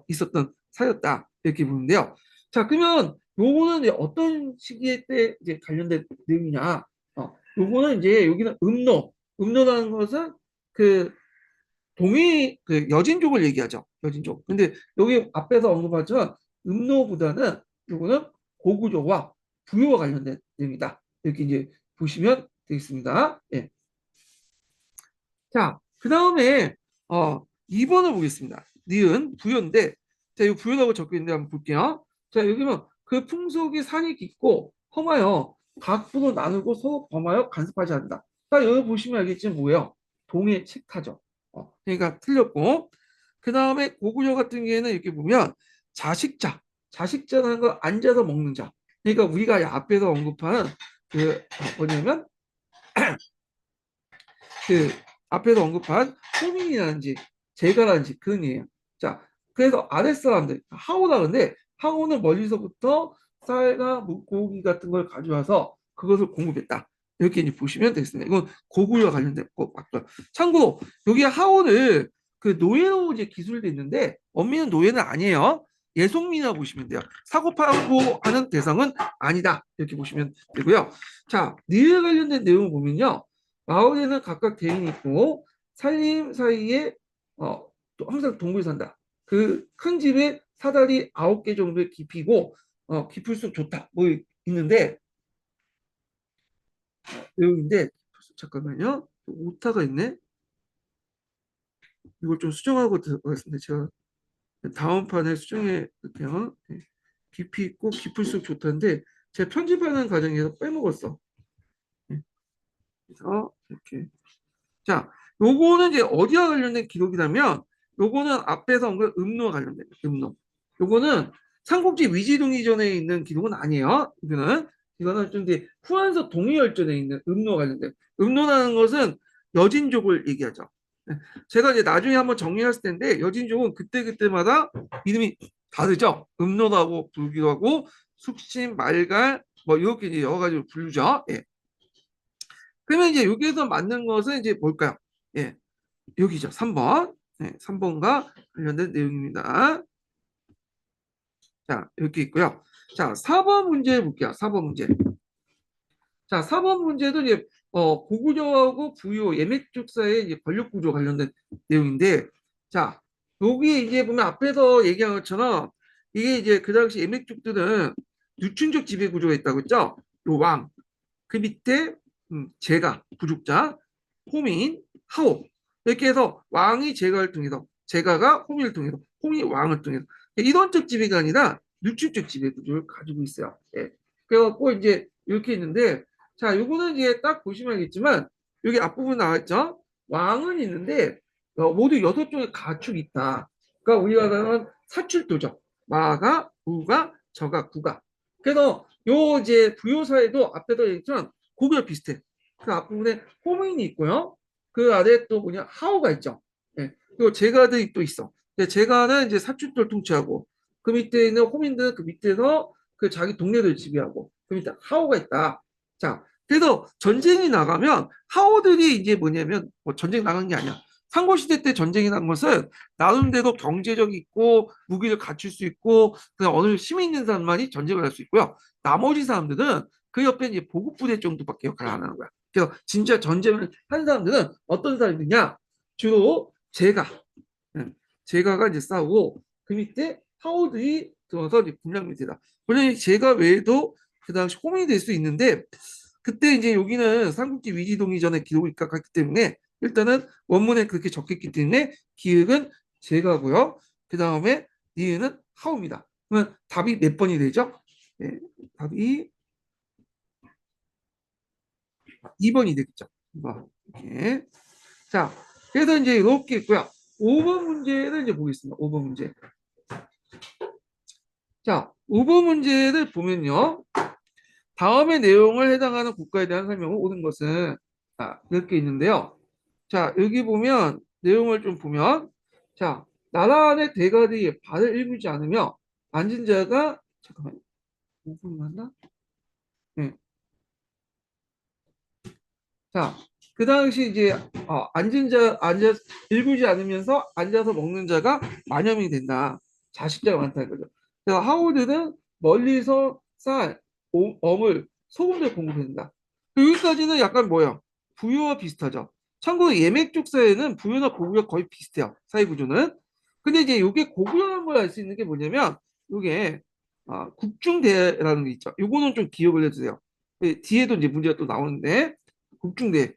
있었던 사였다 이렇게 보는데요. 자, 그러면 요거는 이제 어떤 시기에 때 이제 관련된 내용이냐? 요거는 이제 여기는 음노라는 것은 그 그 여진족을 얘기하죠. 여진족. 근데 여기 앞에서 언급하지만 음노보다는 요거는 고구려와 부여와 관련된 내용이다. 이렇게 이제 보시면 되겠습니다. 예. 자, 그 다음에 2번을 보겠습니다. 니은 부여인데 자, 이 부여라고 적혀 있는데 한번 볼게요. 자, 여기는 그 풍속이 산이 깊고 험하여 각 부로 나누고 서로 범하여 간섭하지 않는다. 자, 여기 보시면 알겠지만 뭐예요? 동해 책타죠. 그러니까 틀렸고 그 다음에 고구려 같은 경우에는 이렇게 보면 자식자, 자식자라는 거 앉아서 먹는 자. 그러니까 우리가 앞에서 언급한 그 뭐냐면 그 앞에서 언급한 호민이라든지 제가라든지 그런 얘기예요. 자, 그래서 아랫사람들 하오라는데 하오는 멀리서부터 쌀과 물고기 같은 걸 가져와서 그것을 공급했다. 이렇게 이제 보시면 되겠습니다. 이건 고구려와 관련된 거 맞고요. 참고로 여기 하오는 그 노예로 이제 기술도 있는데 엄미는 노예는 아니에요. 예속민이라고 보시면 돼요. 사고파고 하는 대상은 아니다. 이렇게 보시면 되고요. 자, 니에 관련된 내용을 보면요. 마을에는 각각 대인이 있고 살림 사이에 또 항상 동물이 산다. 그 큰 집에 사다리 9개 정도의 깊이고 깊을수록 좋다. 뭐 있는데 내용인데 잠깐만요. 오타가 있네. 이걸 좀 수정하고 들어가겠습니다. 제가 다음 판에 수정해 볼게요. 네. 깊이 있고 깊을수록 좋다는데 제가 편집하는 과정에서 빼먹었어. 네. 그래서 이렇게 자, 요거는 이제 어디와 관련된 기록이냐면 요거는 앞에서 온 거 음노와 관련된 음노. 요거는 삼국지 위지동의전에 있는 기록은 아니에요. 이거는 좀 이제 후한서 동의열전에 있는 음노와 관련된 음노라는 것은 여진족을 얘기하죠. 네. 제가 이제 나중에 한번 정리했을 텐데 여진족은 그때그때마다 이름이 다르죠. 음노라고 부르기도 하고 숙신, 말갈 뭐 이렇게 이제 여러 가지로 부르죠. 예. 그러면 이제 여기에서 맞는 것은 이제 뭘까요? 예, 여기죠. 3번. 네, 3번과 관련된 내용입니다. 자, 이렇게 있고요. 자, 4번 문제 볼게요. 4번 문제. 자, 4번 문제도 이제 고구려하고 부유, 예맥족 사이의 이제 권력 구조 관련된 내용인데, 자, 여기 이제 보면 앞에서 얘기한 것처럼 이게 이제 그 당시 예맥족들은 유충적 지배 구조가 있다고 했죠. 요 왕, 그 밑에 제가, 부족자, 호민, 하오 이렇게 해서 왕이 제가를 통해서 제가가 호민을 통해서 호민이 왕을 통해서 이론적 지배가 아니라 유축적 지배 구조를 가지고 있어요. 예. 그래갖고 이제 이렇게 있는데 자 요거는 이제 딱 보시면 알겠지만 여기 앞부분 나왔죠. 왕은 있는데 모두 6종의 가축이 있다. 그러니까 우리가 말하는 사출도죠. 마가, 우가, 저가, 구가. 그래서 요 이제 부요사에도 앞에도 얘기했지만 고기가 비슷해. 그 앞부분에 호민이 있고요. 그 아래에 또 뭐냐 하오가 있죠. 예. 그리고 제가들이 또 있어. 제가는 이제 사축들 통치하고 그 밑에 있는 호민들은 그 밑에서 그 자기 동네를 지배하고 그 밑에 하오가 있다. 자, 그래서 전쟁이 나가면 하오들이 이제 뭐냐면 뭐 전쟁 나간 게 아니야. 상고시대 때 전쟁이 난 것은 나름대로 경제력 있고 무기를 갖출 수 있고 그냥 어느 힘이 있는 사람만이 전쟁을 할 수 있고요. 나머지 사람들은 그 옆에 이제 보급부대 정도밖에 역할을 안 하는 거야. 그래서 진짜 전쟁을 한 사람들은 어떤 사람이냐? 주로 제가, 제가가 이제 싸우고 그 밑에 하오들이 들어서 이제 군량 밑에다. 물론 제가 외에도 그 당시 호민이 될 수 있는데 그때 이제 여기는 삼국지 위지동의 전에 기록이 입각했기 때문에 일단은 원문에 그렇게 적혔기 때문에 기획은 제가고요. 그 다음에 니은은 하오입니다. 그러면 답이 몇 번이 되죠? 네, 답이 2번이 되겠죠. 2번. 이렇게. 자, 그래서 이제 이렇게 있고요. 5번 문제를 이제 보겠습니다. 5번 문제. 자, 5번 문제를 보면요. 다음의 내용을 해당하는 국가에 대한 설명을 오는 것은 이렇게 있는데요. 자, 여기 보면 내용을 좀 보면 자, 나라 안의 대가들이 발을 일구지 않으며 앉은 자가 잠깐만 5분 맞나? 네. 자, 그 당시 이제 앉아 일구지 않으면서 앉아서 먹는 자가 만여이 된다. 자식자가 많다 이거죠. 그래서 하우드는 멀리서 쌀, 어물, 소금을 공급한다. 여기까지는 약간 뭐야? 부유와 비슷하죠. 참고로 예맥족 사회는 부유나 고구려 거의 비슷해요. 사회 구조는. 근데 이제 이게 고구려라는 걸 알 수 있는 게 뭐냐면 이게 국중대라는 게 있죠. 요거는 좀 기억을 해주세요. 뒤에도 이제 문제가 또 나오는데 국중대.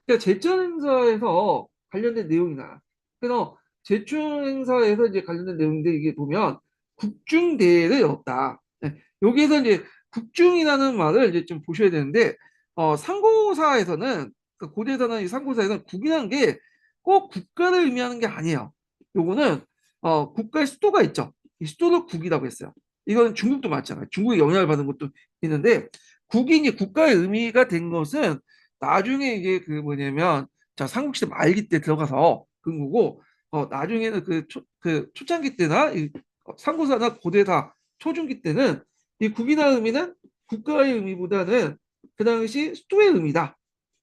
그러니까 제천 행사에서 관련된 내용이 나와. 그래서 제천 행사에서 이제 관련된 내용인데 이게 보면 국중대회를 열었다. 네. 여기에서 이제 국중이라는 말을 이제 좀 보셔야 되는데 상고사에서는 그 고대사나 이 상고사에서는 국이라는 게 꼭 국가를 의미하는 게 아니에요. 요거는 국가의 수도가 있죠. 이 수도를 국이라고 했어요. 이건 중국도 맞잖아요. 중국에 영향을 받은 것도 있는데 국이 이제 국가의 의미가 된 것은 나중에 이게 그 뭐냐면 자 삼국시대 말기 때 들어가서 그런 거고 나중에는 그 초창기 때나 이 삼국사나 고대사 초중기 때는 이 국이라는 의미는 국가의 의미보다는 그 당시 수도의 의미다.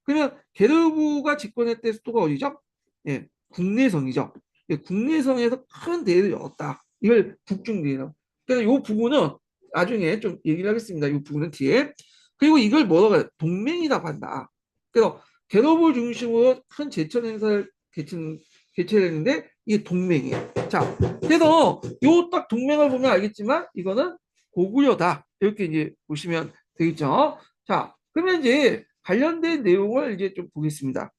그러면 게르부가 집권했을 때 수도가 어디죠? 예, 국내성이죠. 예, 국내성에서 큰 대회를 열었다. 이걸 북중대회라고. 그래서 이 부분은 나중에 좀 얘기를 하겠습니다. 이 부분은 뒤에. 그리고 이걸 뭐라고 해요? 동맹이라고 한다. 그래서 게르부 중심으로 큰 제천 행사를 개최를 했는데 이게 동맹이에요. 자, 그래서 요 딱 동맹을 보면 알겠지만 이거는 고구려다. 이렇게 이제 보시면 되겠죠. 자, 그러면 이제 관련된 내용을 이제 좀 보겠습니다.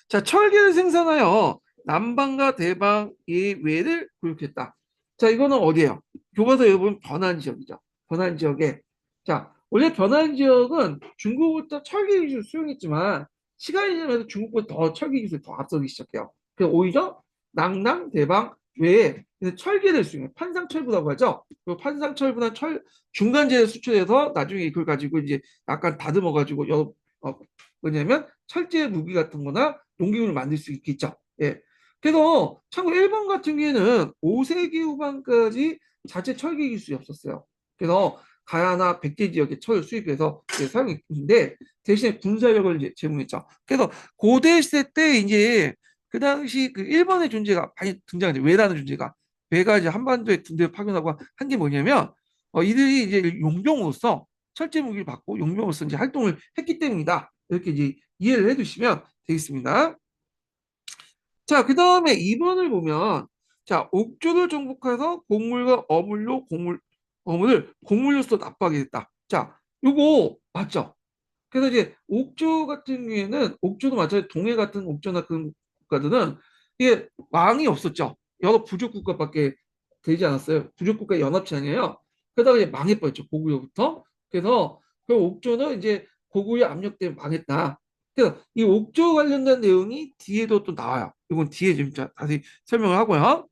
자, 철기를 생산하여 남방과 대방의 외를 교육했다. 자, 이거는 어디예요? 교과서에 여러분 변환 지역이죠. 변환 지역에. 자, 원래 변환 지역은 중국부터 철기 기술 수용했지만 시간이 지나면서 중국보다 더 철기 기술이 더 앞서기 시작해요. 그래서 오히려 낭랑, 대방 외에 철기를 수용해. 판상철부라고 하죠. 그 판상철부나 중간재를 수출해서 나중에 이걸 가지고 이제 약간 다듬어 가지고 뭐냐면 철제 무기 같은 거나 농기구를 만들 수 있겠죠. 예. 그래서 참고로 일본 같은 경우에는 5세기 후반까지 자체 철기 기술이 없었어요. 그래서 가야나 백제 지역에 철을 수입해서 사용했는데 대신에 군사력을 이제 제공했죠. 그래서 고대 시대 때 이제 그 당시 그 일본의 존재가 많이 등장하죠. 왜라는 존재가 왜가 이제 한반도에 군대를 파견하고 한 게 뭐냐면 이들이 이제 용병으로서 철제 무기를 받고 용병으로서 이제 활동을 했기 때문이다. 이렇게 이제 이해를 해두시면 되겠습니다. 자, 그 다음에 2번을 보면, 자, 옥조를 정복해서 곡물과 어물을 곡물로서 납부하게 됐다. 자, 요거 맞죠? 그래서 이제 옥조 같은 경우에는 옥조도 마찬가지로 동해 같은 옥조나 그런 국가들은 이게 왕이 없었죠. 여러 부족 국가밖에 되지 않았어요. 부족 국가 연합체 아니에요. 그러다가 이제 망해버렸죠. 고구려부터. 그래서 그 옥조는 이제 고구려 압력 때문에 망했다. 그래서 이 옥조 관련된 내용이 뒤에도 또 나와요. 이건 뒤에 좀 다시 설명을 하고요.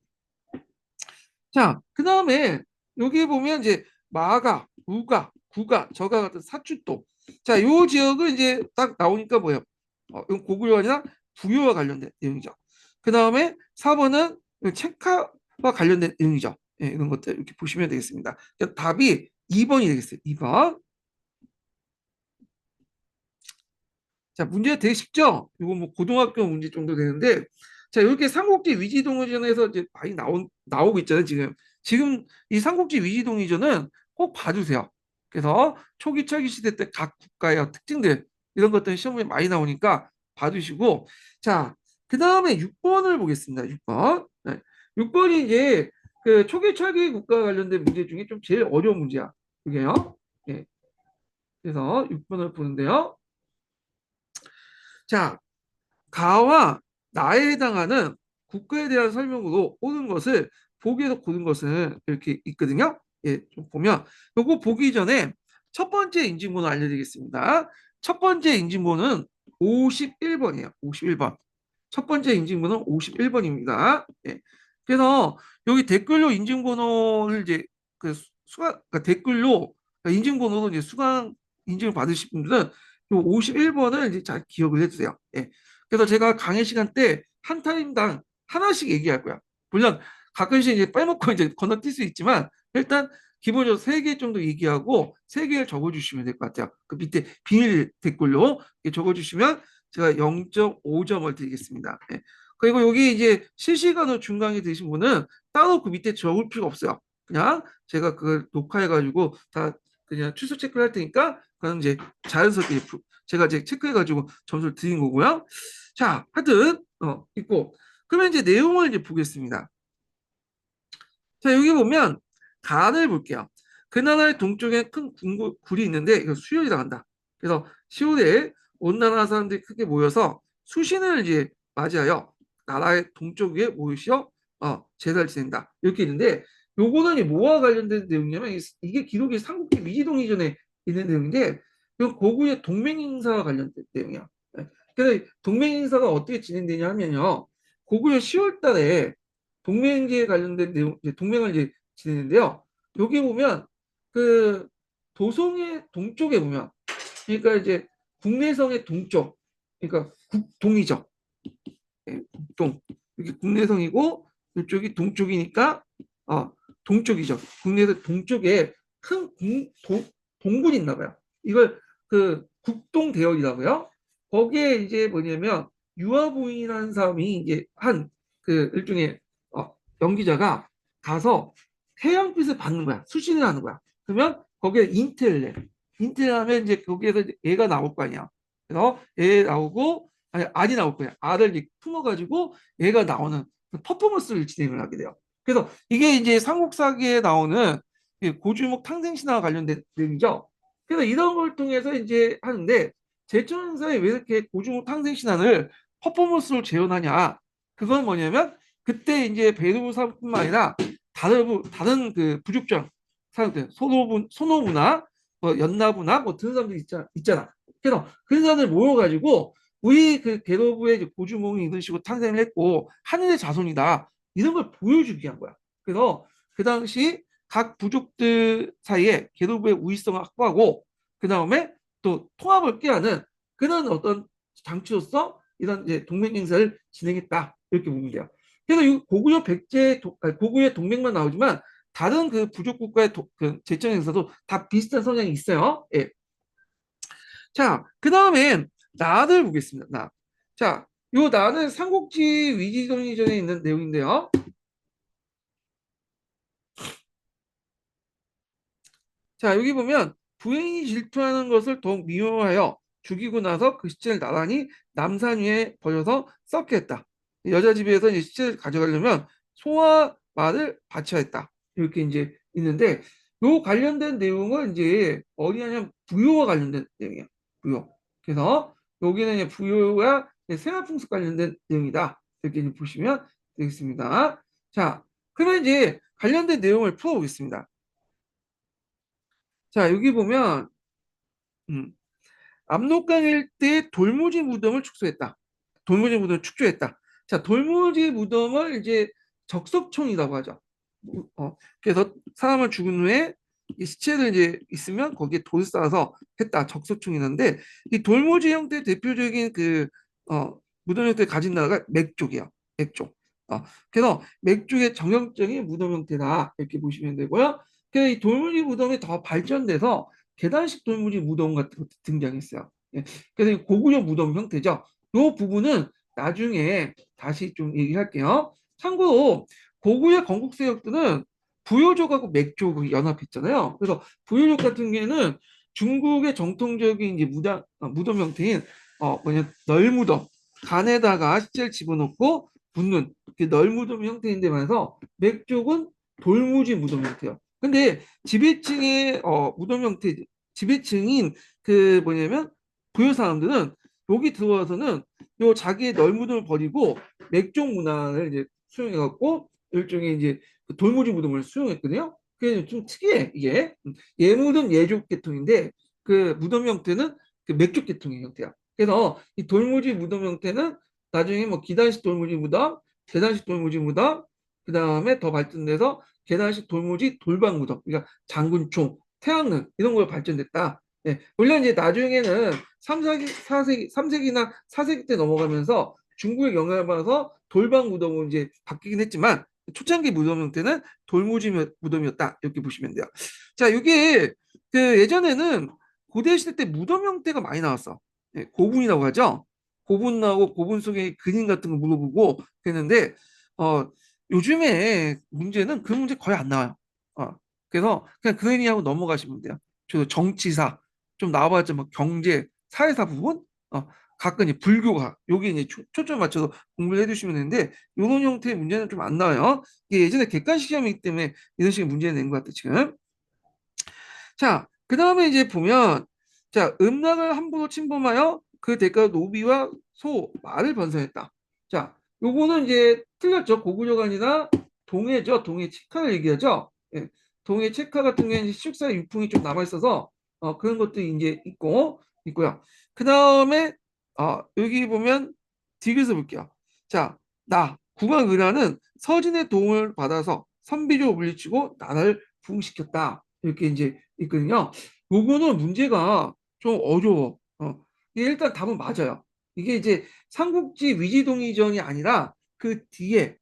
자, 그 다음에 여기 보면 이제 마가, 우가, 구가, 저가 같은 사출도. 자, 요 지역은 이제 딱 나오니까 뭐예요? 이건 고구려와 부유와 관련된 내용이죠. 그 다음에 4번은 체카와 관련된 내용이죠. 예, 이런 것들 이렇게 보시면 되겠습니다. 답이 2번이 되겠어요. 2번. 자, 문제가 되게 쉽죠? 이거 뭐 고등학교 문제 정도 되는데, 자, 이렇게 삼국지 위지동의전에서 이제 많이 나오고 있잖아요, 지금. 지금 이 삼국지 위지동의전은 꼭 봐주세요. 그래서 초기 철기 시대 때 각 국가의 특징들, 이런 것들 시험에 많이 나오니까 봐주시고, 자, 그 다음에 6번을 보겠습니다. 6번. 네. 6번이 이제 그 초기 철기 국가 관련된 문제 중에 좀 제일 어려운 문제야. 이게요. 네. 그래서 6번을 보는데요. 자, 가와 나에 해당하는 국가에 대한 설명으로 옳은 것을 보기에서 고른 것은 이렇게 있거든요. 예, 좀 보면 요거 보기 전에 첫 번째 인증번호 알려드리겠습니다. 첫 번째 인증번호는 51번이에요. 51번. 첫 번째 인증번호는 51번입니다. 예. 그래서 여기 댓글로 인증번호를 이제 그러니까 댓글로 인증번호로 이제 수강 인증을 받으실 분들은 요 51번을 이제 잘 기억을 해주세요. 예. 그래서 제가 강의 시간 때 한 타임당 하나씩 얘기할 거야. 물론 가끔씩 이제 빼먹고 이제 건너뛸 수 있지만 일단 기본적으로 3개 정도 얘기하고 3개를 적어주시면 될 것 같아요. 그 밑에 비밀 댓글로 적어주시면 제가 0.5점을 드리겠습니다. 예. 그리고 여기 이제 실시간으로 중강의 되신 분은 따로 그 밑에 적을 필요 없어요. 그냥 제가 그걸 녹화해가지고 다 그냥 출석 체크를 할 테니까 그럼 이제 자연스럽게 제가 이제 체크해가지고 점수를 드린 거고요. 자, 하여튼 있고 그러면 이제 내용을 이제 보겠습니다. 자, 여기 보면 간을 볼게요. 그 나라의 동쪽에 큰 굴이 있는데 이거 수혈이 당한다. 그래서 10월에 온 나라 사람들이 크게 모여서 수신을 이제 맞이하여 나라의 동쪽 위에 모이시어 제사를 지낸다. 이렇게 있는데 요거는 뭐와 관련된 내용이냐면 이게 기록이 삼국지 위지동의전에 있는 내용인데 이건 고구려 동맹 행사와 관련된 내용이야. 네. 그래서 동맹 행사가 어떻게 진행되냐 하면요. 고구려 10월 달에 동맹제에 관련된 내용, 이제 동맹을 이제 지내는데요. 여기 보면 그 도성의 동쪽에 보면, 그러니까 이제 국내성의 동쪽, 그러니까 국동이죠. 예, 국동. 이게 국내성이고 이쪽이 동쪽이니까 동쪽이죠. 국내에서 동쪽에 큰 동굴이 있나 봐요. 이걸 그 국동대열이라고요. 거기에 이제 뭐냐면 유아부인이라는 사람이 이제 한 그 일종의 연기자가 가서 태양빛을 받는 거야. 수신을 하는 거야. 그러면 거기에 인텔을 내. 인텔 하면 이제 거기에서 얘가 나올 거 아니야. 그래서 얘 나오고 아니 알이 나올 거야. 알을 이제 품어가지고 얘가 나오는 그 퍼포먼스를 진행을 하게 돼요. 그래서 이게 이제 삼국사기에 나오는 고주목 탕생신화와 관련된 내용이죠. 그래서 이런 걸 통해서 이제 하는데 제천사에 왜 이렇게 고주목 탕생신화를 퍼포먼스로 재현하냐? 그건 뭐냐면 그때 이제 베르사뿐만 아니라 다른 그 부족장 사람들 소노부나 뭐 연나부나 뭐 드는 사람들 있잖아. 그래서 그 사람들 모여가지고 우리 그 계도부의 고주몽이 이런 식으로 탄생을 했고 하늘의 자손이다 이런 걸 보여주기 위한 거야. 그래서 그 당시 각 부족들 사이에 계도부의 우위성을 확보하고 그 다음에 또 통합을 꾀하는 그런 어떤 장치로서 이런 이제 동맹 행사를 진행했다 이렇게 보면 돼요. 그래서 이 고구려 백제 고구려 동맹만 나오지만 다른 그 부족 국가의 그 제청 행사도 다 비슷한 성향이 있어요. 예. 자, 그 다음엔 나를 보겠습니다. 나. 자, 요 나는 삼국지 위기전에 있는 내용인데요. 자, 여기 보면 부인이 질투하는 것을 더욱 미워하여 죽이고 나서 그 시체를 나란히 남산 위에 버려서 썩게 했다. 여자 집에서 이제 시체를 가져가려면 소와 말을 바쳐야 했다. 이렇게 이제 있는데 요 관련된 내용은 이제 어디 하냐면 부요와 관련된 내용이에요. 부요. 그래서 여기는 이제 부요와 생활풍습 관련된 내용이다. 이렇게 이제 보시면 되겠습니다. 자, 그러면 이제 관련된 내용을 풀어보겠습니다. 자, 여기 보면 음, 압록강 일대에 돌무지 무덤을 축소했다. 돌무지 무덤을 축조했다. 자, 돌무지 무덤을 이제 적석촌이라고 하죠. 그래서 사람을 죽은 후에 이 시체를 이제 있으면 거기에 돌 쌓아서 했다. 적석촌이는데 이 돌무지 형태의 대표적인 그 무덤 형태를 가진 나라가 맥족이에요. 맥족. 그래서 맥족의 정형적인 무덤 형태다. 이렇게 보시면 되고요. 그래서 이 돌무지 무덤이 더 발전돼서 계단식 돌무지 무덤 같은 것도 등장했어요. 예. 그래서 이 고구려 무덤 형태죠. 이 부분은 나중에 다시 좀 얘기할게요. 참고로 고구려 건국 세력들은 부여족하고 맥족이 연합했잖아요. 그래서 부여족 같은 경우에는 중국의 정통적인 이제 무덤 형태인 뭐냐 널무덤 간에다가 시체를 집어넣고 붓는 그 널무덤 형태인데 반해서 맥족은 돌무지 무덤 형태예요. 근데 지배층의 무덤 형태 지배층인 그 뭐냐면 부여 사람들은 여기 들어와서는 요 자기의 널무덤을 버리고 맥족 문화를 이제 수용해갖고 일종의 이제 그 돌무지 무덤을 수용했거든요. 그게 좀 특이해 이게. 예무덤 예족 계통인데 그 무덤 형태는 그 맥족 계통의 형태야. 그래서 이 돌무지 무덤 형태는 나중에 뭐 기단식 돌무지 무덤, 계단식 돌무지 무덤, 그 다음에 더 발전돼서 계단식 돌무지 돌방 무덤, 그러니까 장군총, 태양릉 이런 걸 발전됐다. 예, 물론 이제 나중에는 3세기, 4세기, 3세기나 4세기 때 넘어가면서 중국의 영향을 받아서 돌방 무덤으로 이제 바뀌긴 했지만 초창기 무덤 형태는 돌무지 무덤이었다 이렇게 보시면 돼요. 자, 이게 그 예전에는 고대 시대 때 무덤 형태가 많이 나왔어. 예, 고분이라고 하죠. 고분 나오고 고분 속에 그림 같은 거 물어보고 그랬는데 요즘에 문제는 그 문제 거의 안 나와요. 어, 그래서 그냥 그림하고 넘어가시면 돼요. 저도 정치사 좀 나와봤자 뭐 경제, 사회사 부분 가끔 이제 불교가 여기 이제 초점 맞춰서 공부를 해주시면 되는데 이런 형태의 문제는 좀 안 나와요. 이게 예전에 객관식 시험이기 때문에 이런 식의 문제를 낸 것 같아 지금. 자, 그 다음에 이제 보면 자 음락을 함부로 침범하여 그 대가로 노비와 소, 말을 번성했다. 자, 요거는 이제 틀렸죠. 고구려가 아니라 동해죠. 동해 책화를 얘기하죠. 예. 동해 책화 같은 경우에는 식사 유풍이 좀 남아 있어서 그런 것도 이제 있고요. 그 다음에 여기 보면 디귿을 볼게요. 자, 국왕의라는 서진의 도움을 받아서 선비족을 물리치고 나라를 부흥시켰다. 이렇게 이제 있거든요. 요거는 문제가 좀 어려워. 이게 일단 답은 맞아요. 이게 이제 삼국지 위지동의전이 아니라 그 뒤에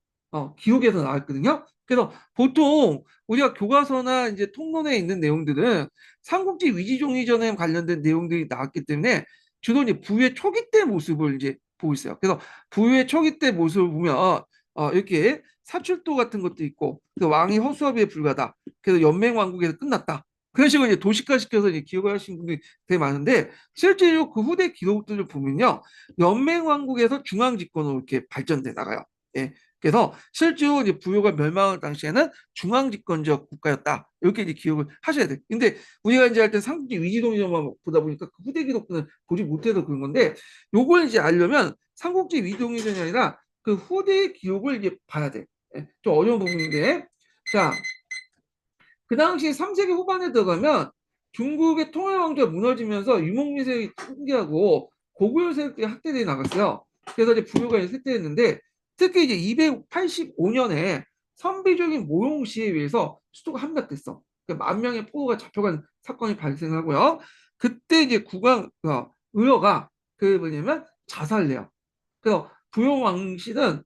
기록에서 나왔거든요. 그래서 보통 우리가 교과서나 이제 통론에 있는 내용들은 삼국지 위지동의전에 관련된 내용들이 나왔기 때문에 주로 이제 부의 초기 때 모습을 이제 보고 있어요. 그래서 부의 초기 때 모습을 보면 이렇게 사출도 같은 것도 있고 그 왕이 허수아비에 불과하다. 그래서 연맹왕국에서 끝났다. 그런 식으로 이제 도식화시켜서 이제 기억을 하시는 분들이 되게 많은데 실제로 그 후대 기록들을 보면요. 연맹왕국에서 중앙집권으로 이렇게 발전돼 나가요. 예. 그래서 실제로 이제 부여가 멸망할 당시에는 중앙집권적 국가였다. 이렇게 이제 기억을 하셔야 돼. 근데 우리가 이제 할 때 삼국지 위지동의전만 보다 보니까 그 후대 기록들은 보지 못해서 그런 건데 요걸 이제 알려면 삼국지 위지동의전이 아니라 그 후대 기록을 이제 봐야 돼. 예, 좀 어려운 부분인데. 자, 그 당시 3세기 후반에 들어가면 중국의 통일 왕조가 무너지면서 유목민세력이 승계하고 고구려 세력들이 확대되어 나갔어요. 그래서 이제 부유가 이제 쇠퇴했는데 특히 이제 285년에 선비적인 모용시에 의해서 수도가 함락됐어. 그러니까 10,000명의 포로가 잡혀간 사건이 발생하고요. 그때 이제 국왕 의허가 그 뭐냐면 자살을 해요. 그래서 부용 왕실은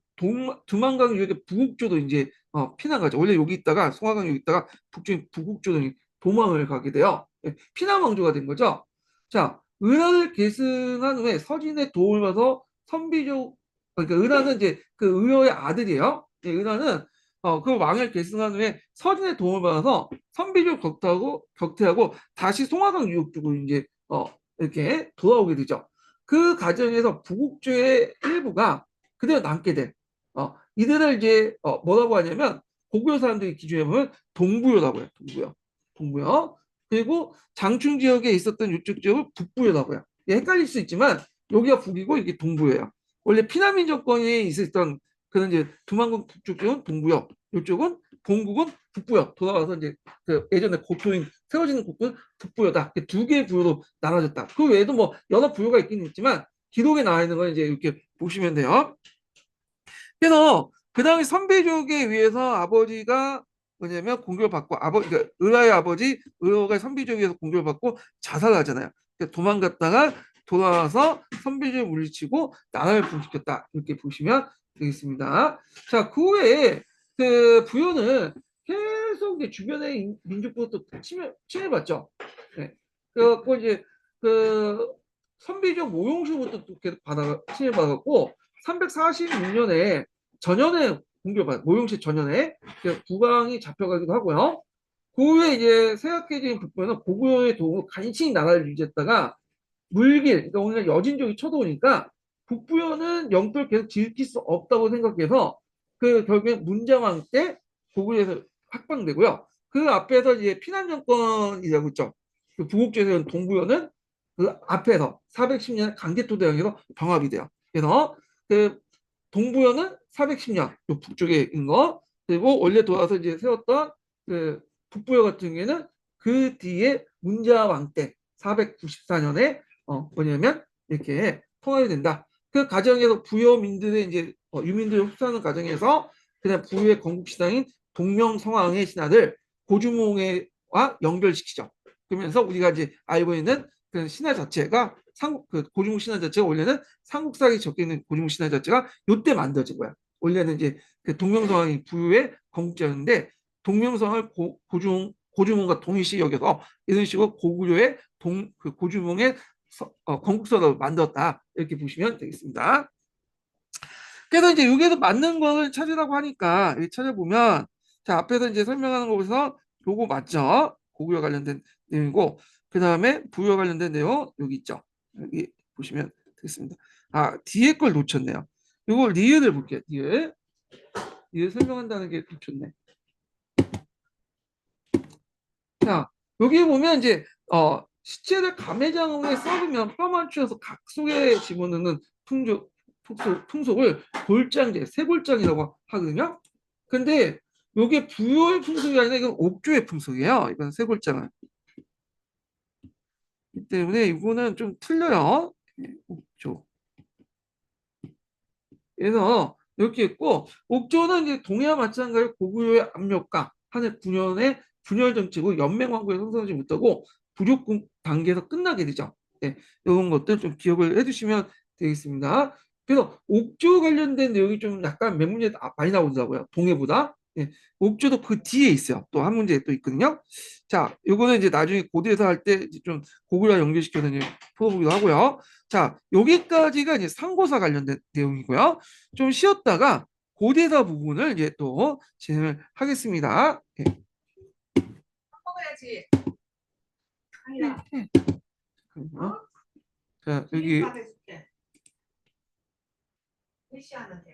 두만강 유역의 부국조도 이제 피난 가죠. 원래 여기 있다가 송화강 여기 있다가 북쪽인 부국조도 도망을 가게 돼요. 예, 피난 왕조가 된 거죠. 자, 은하를 계승한 후에 서진의 도움을 받아서 선비족 그러니까 은하는 이제 그 의호의 아들이에요. 예, 은하는 그 왕을 계승한 후에 서진의 도움을 받아서 선비족 격퇴하고 다시 송화강 유역 쪽으로 이제 이렇게 돌아오게 되죠. 그 과정에서 부국주의 일부가 그대로 남게 돼. 이들을 이제 뭐라고 하냐면 고구려 사람들이 기준에 보면 동부여라고 해요. 동부여. 동부여. 그리고 장충 지역에 있었던 이쪽 지역을 북부여라고 해요. 헷갈릴 수 있지만 여기가 북이고 이게 동부예요. 원래 피난민 정권이 있었던 그런 이제 두만국 북쪽 쪽은 동부여. 이쪽은 본국은 북부여. 돌아와서 이제 그 예전에 고토인 세워지는 국부는 북부여다. 두 개의 부여로 나눠졌다. 그 외에도 뭐 여러 부여가 있긴 있지만 기록에 나와 있는 건 이제 이렇게 보시면 돼요. 그래서 그 당시 선비족에 의해서 아버지가 뭐냐면 공격을 받고 그러니까 을하의 아버지 을호가 선비족에 의해서 공격을 받고 자살하잖아요. 그러니까 도망갔다가 돌아와서 선비족을 물리치고 나라를 부흥시켰다. 이렇게 보시면 되겠습니다. 자, 그 후에 그 부여는 계속 이제 주변의 민족부터 침해받죠. 네. 그래갖고 이제 그 선비족 모용수부터 또 계속 침해받았고 346년에 전현에 공격받 모용시 전현에 국왕이 잡혀가기도 하고요. 그 후에 이제 세학해진 북부는 고구려의 도움으로 간신히 나라를 유지했다가 물길, 그러니까 오늘 여진족이 쳐들어오니까 북부여는 영토를 계속 지킬 수 없다고 생각해서 그 결국에 문자왕 때 고구려에서 확방되고요. 그 앞에서 이제 피난 정권이라고 있죠. 그 부국제에서 동부여는 그 앞에서 410년 강제토대왕에서 병합이 돼요. 그래서 그 동부여는 410년 북쪽에 있는 거 그리고 원래 돌아서 이제 세웠던 그 북부여 같은 경우에는 그 뒤에 문자왕 때 494년에 뭐냐면 이렇게 통합이 된다. 그 과정에서 부여민들의 이제 유민들을 흡수하는 과정에서 그냥 부유의 건국신앙인 동명성왕의 신하를 고주몽에와 연결시키죠. 그러면서 우리가 이제 알고 있는 그 신화 자체가 그 고주몽 신화 자체가 원래는 삼국사에 적혀 있는 고주몽 신화 자체가 요때 만들어진 거야. 원래는 이제 그 동명성왕이 부유의 건국자였는데 동명성을 고주몽과 동일시 여겨서 이런 식으로 고구려의 그 고주몽의 건국서를 만들었다 이렇게 보시면 되겠습니다. 그래서 이제 여기에서 맞는 것을 찾으라고 하니까 찾아보면 자 앞에서 이제 설명하는 거에서 요거 맞죠? 고구려 관련된 내용이고 그 다음에 부여 관련된 내용 여기 있죠. 여기 보시면 되겠습니다. 아 뒤에 걸 놓쳤네요. 요거 리을을 볼게요. 리을 설명한다는 게 놓쳤네. 자 여기 보면 이제 시체를 가매장에 썩으면 뼈만 추려서 각 속에 집어넣는 풍속을 골장제, 세골장이라고 하거든요. 근데 이게 부여의 풍속이 아니라 이건 옥조의 풍속이에요. 이건 세골장은. 이 때문에 이거는 좀 틀려요. 옥조. 그래서 이렇게 있고 옥조는 이제 동해와 마찬가지로 고구려의 압력강 한해 9년의 분열 정치고 연맹왕국에 성장하지 못하고 부족국 단계에서 끝나게 되죠. 네, 이런 것들 좀 기억을 해두시면 되겠습니다. 그래서 옥조 관련된 내용이 좀 약간 몇 문제 많이 나오더라고요. 동해보다. 네, 옥조도 그 뒤에 있어요. 또 한 문제 또 있거든요. 자, 요거는 이제 나중에 고대에서 할 때 좀 고구려 연결시켜서 이제 풀어보기도 하고요. 자, 여기까지가 이제 상고사 관련된 내용이고요. 좀 쉬었다가 고대사 부분을 이제 또 진행을 하겠습니다. 네. 먹어야지. 네, 아니라. 네. 잠깐만요. 자, 여기 몇 시하는데?